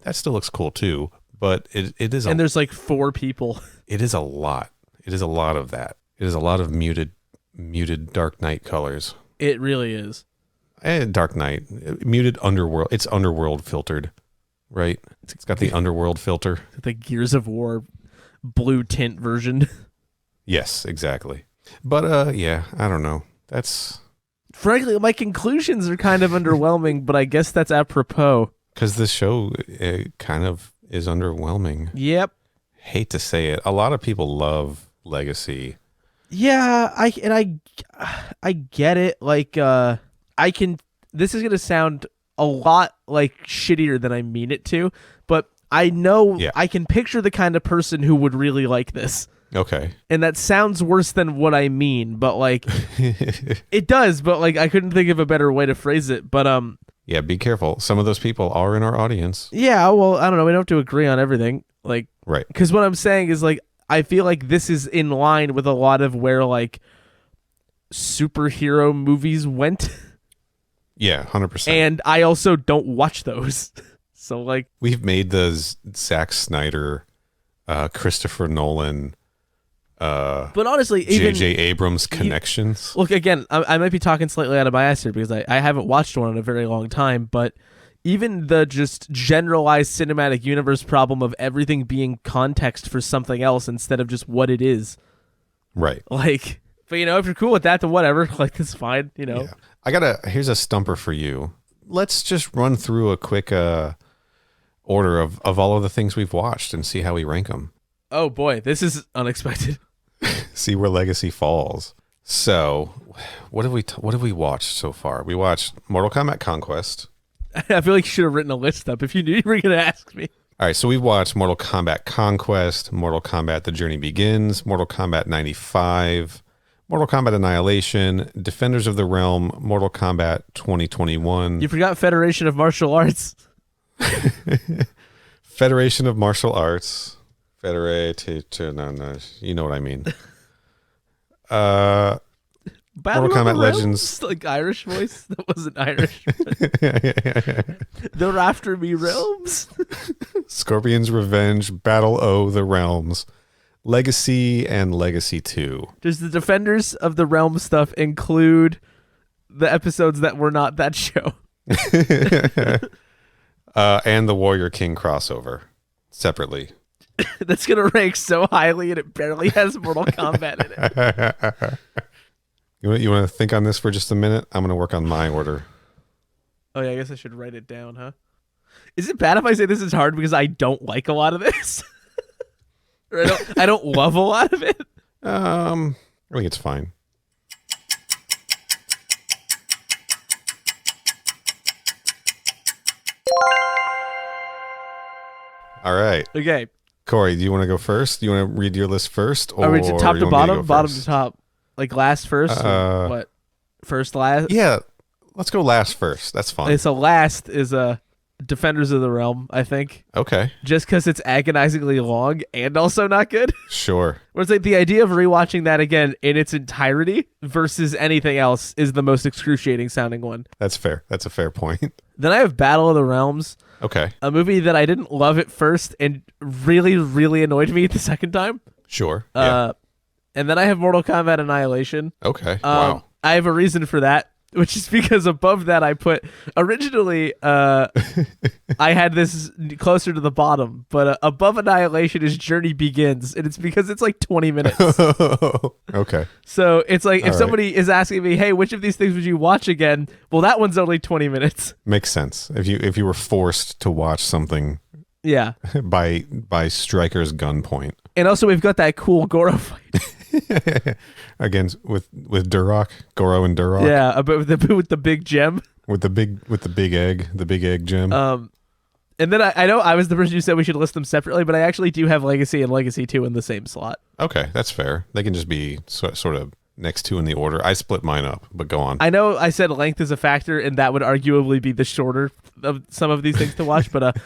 that still looks cool too. But it is, and there's like 4 people. It is a lot. It is a lot of that. It is a lot of muted Dark Knight colors. It really is. Dark Knight, muted underworld. It's underworld filtered, right? It's got the underworld filter. The Gears of War blue tint version. Yes, exactly. But yeah, I don't know. That's frankly, my conclusions are kind of underwhelming, but I guess that's apropos. Because this show kind of is underwhelming. Yep. Hate to say it. A lot of people love Legacy. Yeah, I get it. Like, this is gonna sound a lot like shittier than I mean it to, but I know I can picture the kind of person who would really like this. Okay. And that sounds worse than what I mean, but like it does, but like I couldn't think of a better way to phrase it. But yeah, be careful. Some of those people are in our audience. yeah, well, I don't know. We don't have to agree on everything. Like, right. Because what I'm saying is like I feel like this is in line with a lot of where like superhero movies went. Yeah, 100%. And I also don't watch those. So like we've made the Zack Snyder, Christopher Nolan, but honestly, J.J. Abrams connections. Look, again, I might be talking slightly out of my ass here because I haven't watched one in a very long time, but even the just generalized cinematic universe problem of everything being context for something else instead of just what it is. Right. Like, but if you're cool with that, then whatever. Like, that's fine, Yeah. Here's a stumper for you. Let's just run through a quick order of all of the things we've watched and see how we rank them. Oh boy, this is unexpected. See where Legacy falls. So, what have we watched so far? We watched Mortal Kombat Conquest. I feel like you should have written a list up if you knew you were going to ask me. All right, so we've watched Mortal Kombat Conquest, Mortal Kombat The Journey Begins, Mortal Kombat 95, Mortal Kombat Annihilation, Defenders of the Realm, Mortal Kombat 2021. You forgot Federation of Martial Arts. Federation of Martial Arts. No, you know what I mean. Battle Mortal Kombat Legends. Like Irish voice? That wasn't Irish. They're after me realms. Scorpion's Revenge, Battle O the Realms, Legacy, and Legacy II. Does the Defenders of the Realm stuff include the episodes that were not that show? And the Warrior King crossover separately. That's going to rank so highly and it barely has Mortal Kombat in it. You want to think on this for just a minute? I'm going to work on my order. Oh, yeah, I guess I should write it down, huh? Is it bad if I say this is hard because I don't like a lot of this? Or I don't love a lot of it? I think it's fine. All right. Okay. Corey, do you want to go first? Do you want to read your list first? Or are we to top to bottom? Bottom first? to top. Like last first? Or what? First last? Yeah. Let's go last first. That's fine. Okay, so last is Defenders of the Realm, I think. Okay. Just because it's agonizingly long and also not good. Sure. Where it's like the idea of rewatching that again in its entirety versus anything else is the most excruciating sounding one. That's fair. That's a fair point. Then I have Battle of the Realms. Okay. A movie that I didn't love at first and really, really annoyed me the second time. Sure. Yeah. And then I have Mortal Kombat Annihilation. Okay. Wow. I have a reason for that, which is because above that I put originally I had this closer to the bottom, but above Annihilation is Journey Begins, and it's because it's like 20 minutes. Okay. So it's like if All somebody is asking me, hey, which of these things would you watch again? Well, that one's only 20 minutes. Makes sense. If you were forced to watch something Yeah. by Stryker's gunpoint. And also we've got that cool Goro fight. Again with Durok, Goro and Durok. Yeah, but with the big gem. With the big egg gem. And then I know I was the person who said we should list them separately, but I actually do have Legacy and Legacy 2 in the same slot. Okay, that's fair. They can just be sort of next two in the order. I split mine up, but go on. I know I said length is a factor, and that would arguably be the shorter of some of these things to watch, but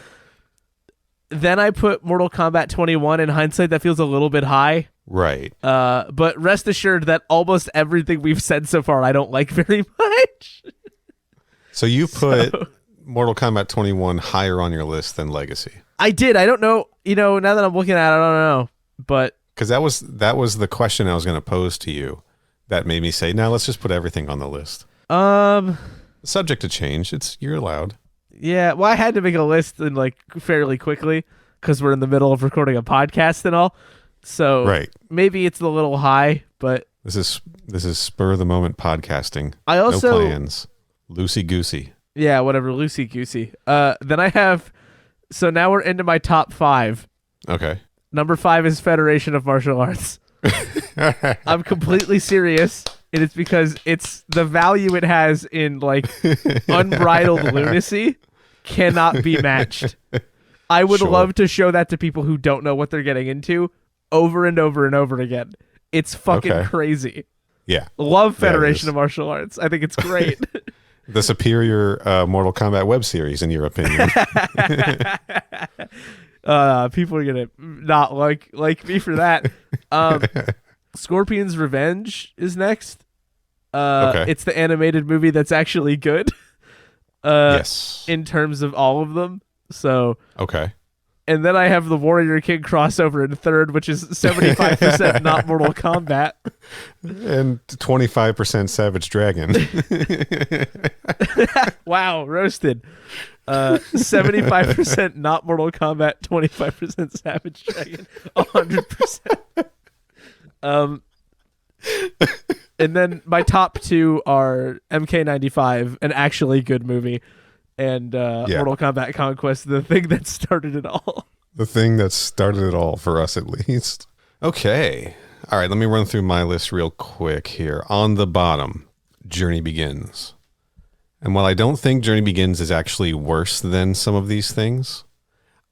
then I put Mortal Kombat 21. In hindsight, that feels a little bit high. Right. But rest assured that almost everything we've said so far I don't like very much. So you put Mortal Kombat 21 higher on your list than Legacy. I did. I don't know. Now that I'm looking at it, I don't know. But because that was the question I was going to pose to you. That made me say, now let's just put everything on the list. Subject to change. You're allowed. Yeah. Well, I had to make a list and fairly quickly because we're in the middle of recording a podcast and all. So right. Maybe it's a little high, but this is spur of the moment podcasting. I also no plans. Loosey goosey. Yeah, whatever. Loosey goosey. Then I have. So now we're into my top 5. Okay. Number 5 is Federation of Martial Arts. I'm completely serious, and it's because it's the value it has in unbridled lunacy cannot be matched. I would love to show that to people who don't know what they're getting into, over and over and over again. It's fucking Okay. crazy. Yeah. Love Yeah, it Federation is. of Martial Arts. I think it's great. The superior Mortal Kombat web series, in your opinion. People are gonna not like me for that. Scorpion's Revenge is next. Okay. It's the animated movie that's actually good. Yes. In terms of all of them. So, Okay. and then I have the Warrior King crossover in third, which is 75% not Mortal Kombat. And 25% Savage Dragon. Wow, roasted. 75% not Mortal Kombat, 25% Savage Dragon, 100%. And then my top two are MK95, an actually good movie, and Mortal Kombat Conquest, the thing that started it all. The thing that started it all, for us at least. Okay. All right, let me run through my list real quick here. On the bottom, Journey Begins. And while I don't think Journey Begins is actually worse than some of these things,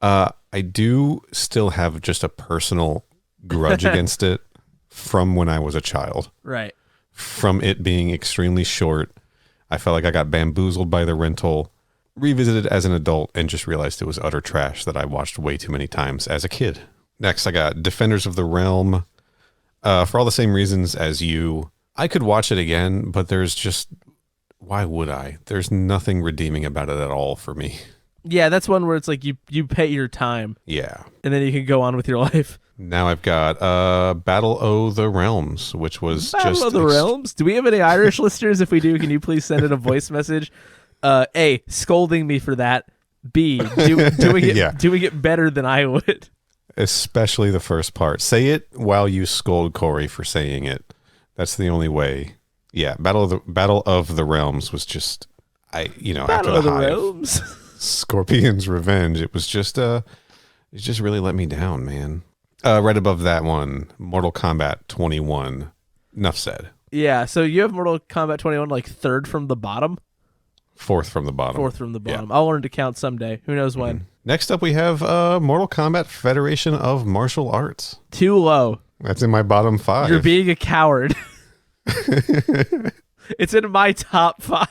I do still have just a personal grudge against it from when I was a child. Right. From it being extremely short, I felt like I got bamboozled by the rental, revisited as an adult, and just realized it was utter trash that I watched way too many times as a kid. Next, I got Defenders of the Realm. For all the same reasons as you, I could watch it again, but there's just, why would I? There's nothing redeeming about it at all for me. Yeah, that's one where it's like you pay your time. Yeah. And then you can go on with your life. Now I've got Battle O' the Realms, which was Battle of the Realms? Do we have any Irish listeners? If we do, can you please send in a voice message? A, scolding me for that. B, doing it better than I would. Especially the first part. Say it while you scold Corey for saying it. That's the only way. Yeah, Battle of the Realms was just, Battle after of the Hive, Realms. Scorpion's Revenge. It was just it just really let me down, man. Right above that one, Mortal Kombat 21. Enough said. Yeah, so you have Mortal Kombat 21 like third from the bottom? Fourth from the bottom. Fourth from the bottom. Yeah. I'll learn to count someday. Who knows when? Next up, we have Mortal Kombat Federation of Martial Arts. Too low. That's in my bottom 5. You're being a coward. It's in my top 5.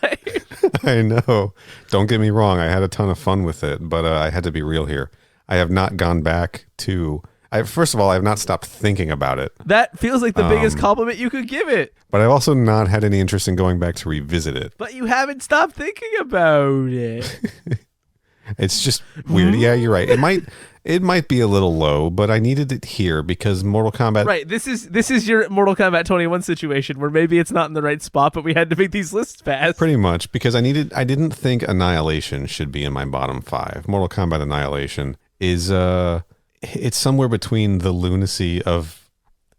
I know. Don't get me wrong. I had a ton of fun with it, but I had to be real here. I have not gone back to... first of all, I have not stopped thinking about it. That feels like the biggest compliment you could give it. But I've also not had any interest in going back to revisit it. But you haven't stopped thinking about it. It's just weird. Yeah, you're right. It might be a little low, but I needed it here because Mortal Kombat... Right, this is your Mortal Kombat 21 situation where maybe it's not in the right spot, but we had to make these lists fast. Pretty much, because I didn't think Annihilation should be in my bottom 5. Mortal Kombat Annihilation is... it's somewhere between the lunacy of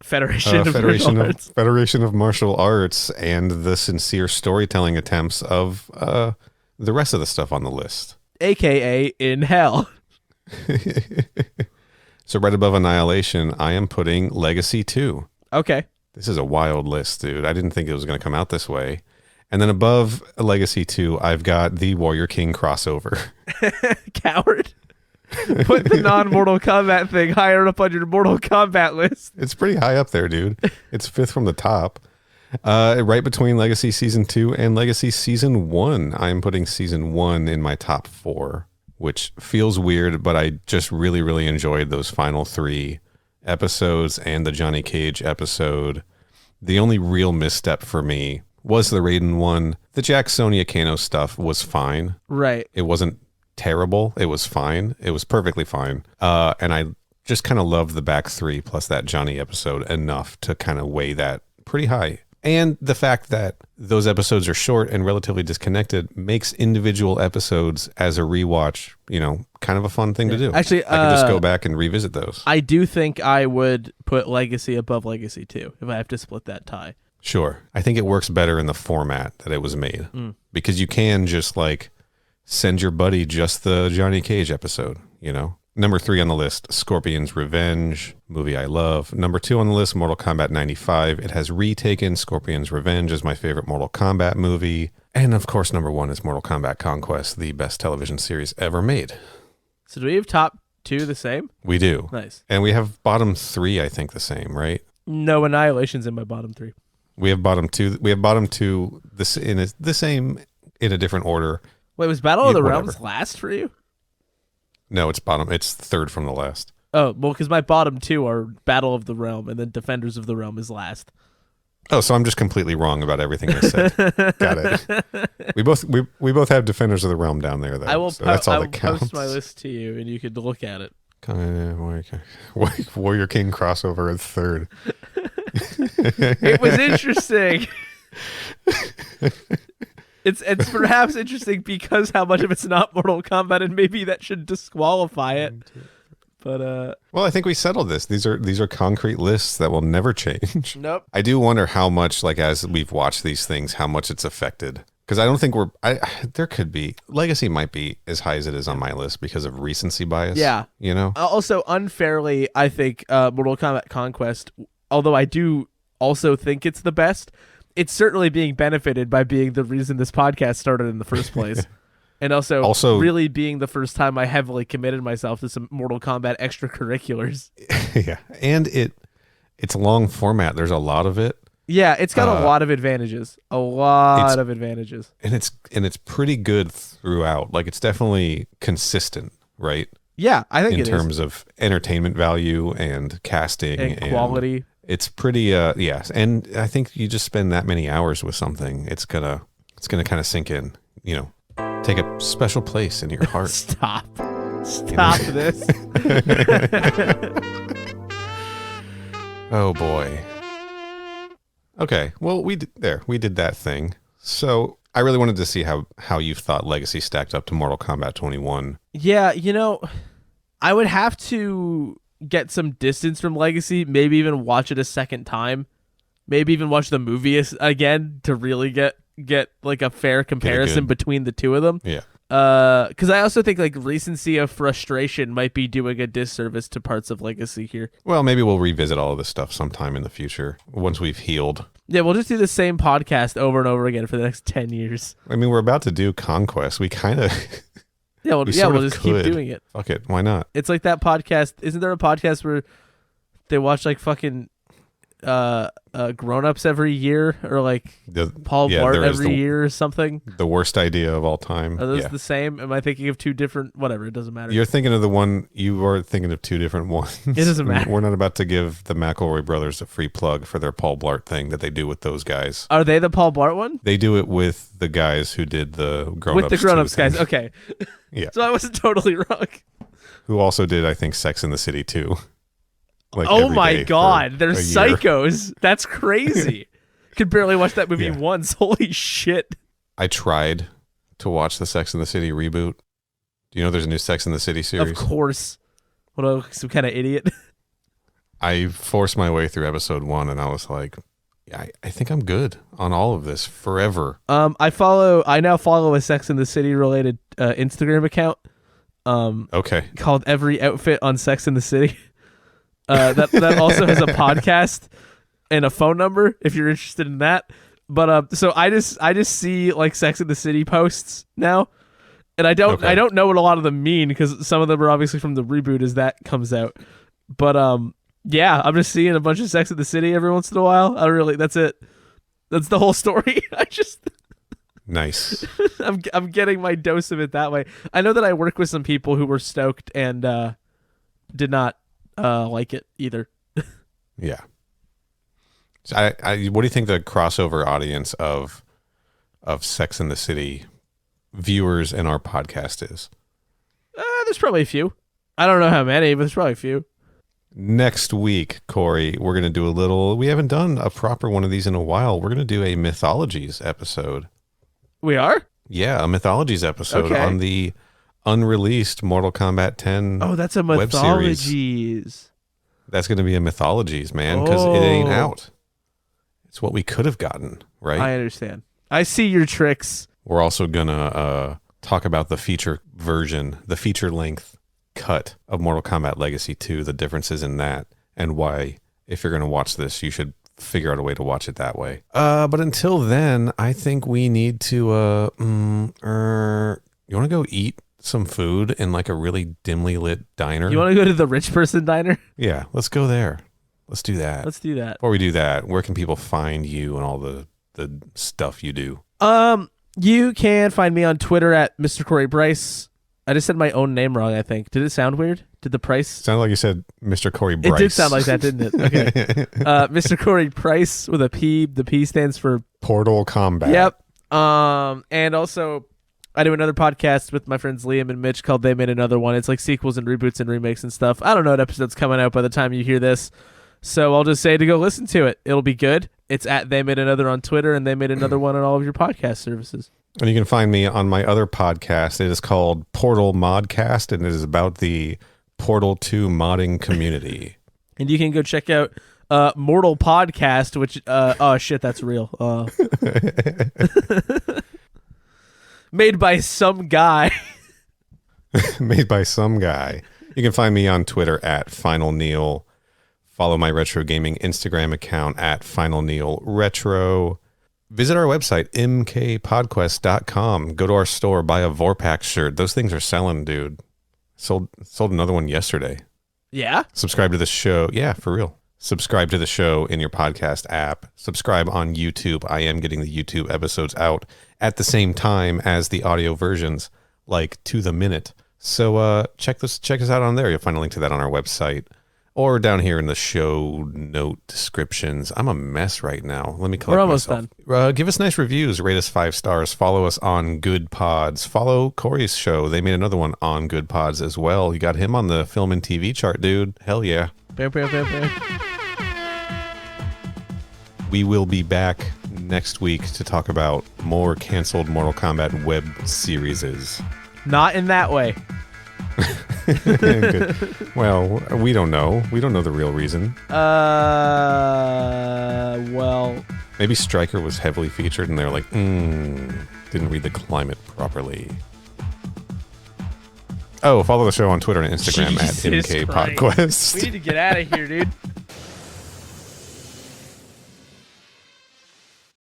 Federation of Martial Arts and the sincere storytelling attempts of the rest of the stuff on the list. AKA in hell. So right above Annihilation, I am putting Legacy II. Okay. This is a wild list, dude. I didn't think it was going to come out this way. And then above Legacy II, I've got the Warrior King crossover. Coward. Put the non-Mortal Kombat thing higher up on your Mortal Kombat list. It's pretty high up there, dude. It's 5th from the top. Right between Legacy Season 2 and Legacy Season 1. I'm putting Season 1 in my top 4, which feels weird, but I just really, really enjoyed those final 3 episodes and the Johnny Cage episode. The only real misstep for me was the Raiden one. The Jack Sonya Kano stuff was fine. Right. It wasn't terrible. It was fine. It was perfectly fine. And I just kind of loved the back 3 plus that Johnny episode enough to kind of weigh that pretty high. And the fact that those episodes are short and relatively disconnected makes individual episodes as a rewatch, kind of a fun thing to do. Actually, I could just go back and revisit those. I do think I would put Legacy above Legacy 2 if I have to split that tie. Sure. I think it works better in the format that it was made because you can just send your buddy just the Johnny Cage episode, Number 3 on the list, Scorpion's Revenge, movie I love. Number 2 on the list, Mortal Kombat 95. It has retaken Scorpion's Revenge as my favorite Mortal Kombat movie. And of course, number 1 is Mortal Kombat Conquest, the best television series ever made. So do we have top 2 the same? We do. Nice. And we have bottom 3, I think, the same, right? No, Annihilation's in my bottom 3. We have bottom 2. We have bottom 2 the same in a different order. Wait, was Battle of the Whatever. Realms last for you? No, it's bottom. It's third from the last. Oh, well, because my bottom 2 are Battle of the Realm, and then Defenders of the Realm is last. Oh, so I'm just completely wrong about everything I said. Got it. We both have Defenders of the Realm down there, though. I will, so that's all I will that counts. post my list to you, and you could look at it. Warrior King crossover is third. It was interesting. It's perhaps interesting because how much of it's not Mortal Kombat, and maybe that should disqualify it. But well, I think we settled this. These are concrete lists that will never change. Nope. I do wonder how much, like, as we've watched these things, how much it's affected. Because I don't think there could be, Legacy might be as high as it is on my list because of recency bias. Yeah. You know? Also, unfairly, I think Mortal Kombat Conquest, although I do also think it's the best, it's certainly being benefited by being the reason this podcast started in the first place. And also really being the first time I heavily committed myself to some Mortal Kombat extracurriculars. Yeah. And it's long format. There's a lot of it. Yeah, it's got a lot of advantages. A lot of advantages. And it's pretty good throughout. Like, it's definitely consistent, right? Yeah, I think in terms of entertainment value and casting and quality. It's pretty yes. And I think you just spend that many hours with something, it's gonna kind of sink in, you know. Take a special place in your heart. Stop this. Oh boy. Okay, well we did that thing. So I really wanted to see how you thought Legacy stacked up to Mortal Kombat 21. Yeah, I would have to get some distance from Legacy, maybe even watch it a second time, maybe even watch the movie again to really get like a fair comparison between the two of them. Yeah. Because I also think like recency of frustration might be doing a disservice to parts of Legacy here. Well, maybe we'll revisit all of this stuff sometime in the future once we've healed. Yeah, we'll just do the same podcast over and over again for the next 10 years. I mean, we're about to do Conquest. We kind of... we'll just keep doing it. Fuck it. Why not? It's like that podcast. Isn't there a podcast where they watch like fucking... grown-ups every year, or like Paul Blart every year or something? The worst idea of all time. Are those the same? Am I thinking of two different? Whatever, it doesn't matter. You're thinking of the one. You are thinking of two different ones. It doesn't matter. We're not about to give the McElroy brothers a free plug for their Paul Blart thing that they do with those guys. Are they the Paul Blart one? They do it with the guys who did the grown-ups. With the grown-ups guys. Okay. Yeah. So I wasn't totally wrong. Who also did, I think, Sex in the City too. Like, oh my god, they're psychos. That's crazy. Could barely watch that movie once. Holy shit. I tried to watch the Sex in the City reboot. Do you know there's a new Sex in the City series? Of course. What, some kind of idiot? I forced my way through episode 1 and I was like, I think I'm good on all of this forever. I now follow a Sex in the City related Instagram account. Okay. Called Every Outfit on Sex in the City. That also has a podcast and a phone number if you're interested in that. But so I just see like Sex in the City posts now, and I don't know what a lot of them mean because some of them are obviously from the reboot as that comes out. But yeah, I'm just seeing a bunch of Sex in the City every once in a while. That's it. That's the whole story. Nice. I'm getting my dose of it that way. I know that I work with some people who were stoked and did not like it either. Yeah. So what do you think the crossover audience of Sex in the City viewers in our podcast is? There's probably a few. I don't know how many, but there's probably a few. Next week, Corey, we're going to do we haven't done a proper one of these in a while. We're going to do a Mythologies episode. We are? Yeah, a Mythologies episode on the unreleased Mortal Kombat 10 Oh, that's a Mythologies. That's going to be a Mythologies, man, because it ain't out. It's what we could have gotten, right? I understand. I see your tricks. We're also going to talk about the feature version, the feature-length cut of Mortal Kombat Legacy II, the differences in that, and why, if you're going to watch this, you should figure out a way to watch it that way. But until then, I think we need to... you want to go eat some food in like a really dimly lit diner. You want to go to the rich person diner? Yeah, let's go there. Let's do that. Let's do that. Before we do that, where can people find you and all the stuff you do? You can find me on Twitter at Mr. Corey Bryce. I just said my own name wrong, I think. Did it sound weird? Did the Price? Sounded like you said Mr. Corey Bryce. It did sound like that, didn't it? Okay. Mr. Corey Price with a P. The P stands for Mortal Kombat. Yep. And also, I do another podcast with my friends Liam and Mitch called They Made Another One. It's like sequels and reboots and remakes and stuff. I don't know what episode's coming out by the time you hear this, so I'll just say to go listen to it. It'll be good. It's at They Made Another on Twitter, and They Made Another One on all of your podcast services. And you can find me on my other podcast. It is called Portal Modcast, and it is about the Portal 2 modding community. And you can go check out Mortal Podcast, which oh shit, that's real. Made by some guy. Made by some guy. You can find me on Twitter at Final Neil. Follow my retro gaming Instagram account at Final Neil Retro. Visit our website, mkpodquest.com. Go to our store, buy a Vorpax shirt. Those things are selling, dude. Sold another one yesterday. Yeah? Subscribe to the show. Yeah, for real. Subscribe to the show in your podcast app. Subscribe on YouTube. I am getting the YouTube episodes out at the same time as the audio versions, like to the minute. So check us out on there. You'll find a link to that on our website or down here in the show note descriptions. I'm a mess right now. Let me collect We're almost myself. done. Give us nice reviews. Rate us 5 stars. Follow us on Good Pods. Follow Corey's show. They made another one on Good Pods as well. You got him on the film and TV chart, dude. Hell yeah. Bam, bam, bam, bam. We will be back next week to talk about more canceled Mortal Kombat web series. Not in that way. Good. Well, we don't know. We don't know the real reason. Well, maybe Stryker was heavily featured and they're like, didn't read the climate properly. Oh, follow the show on Twitter and Instagram Jesus at MKPodquest. We need to get out of here, dude.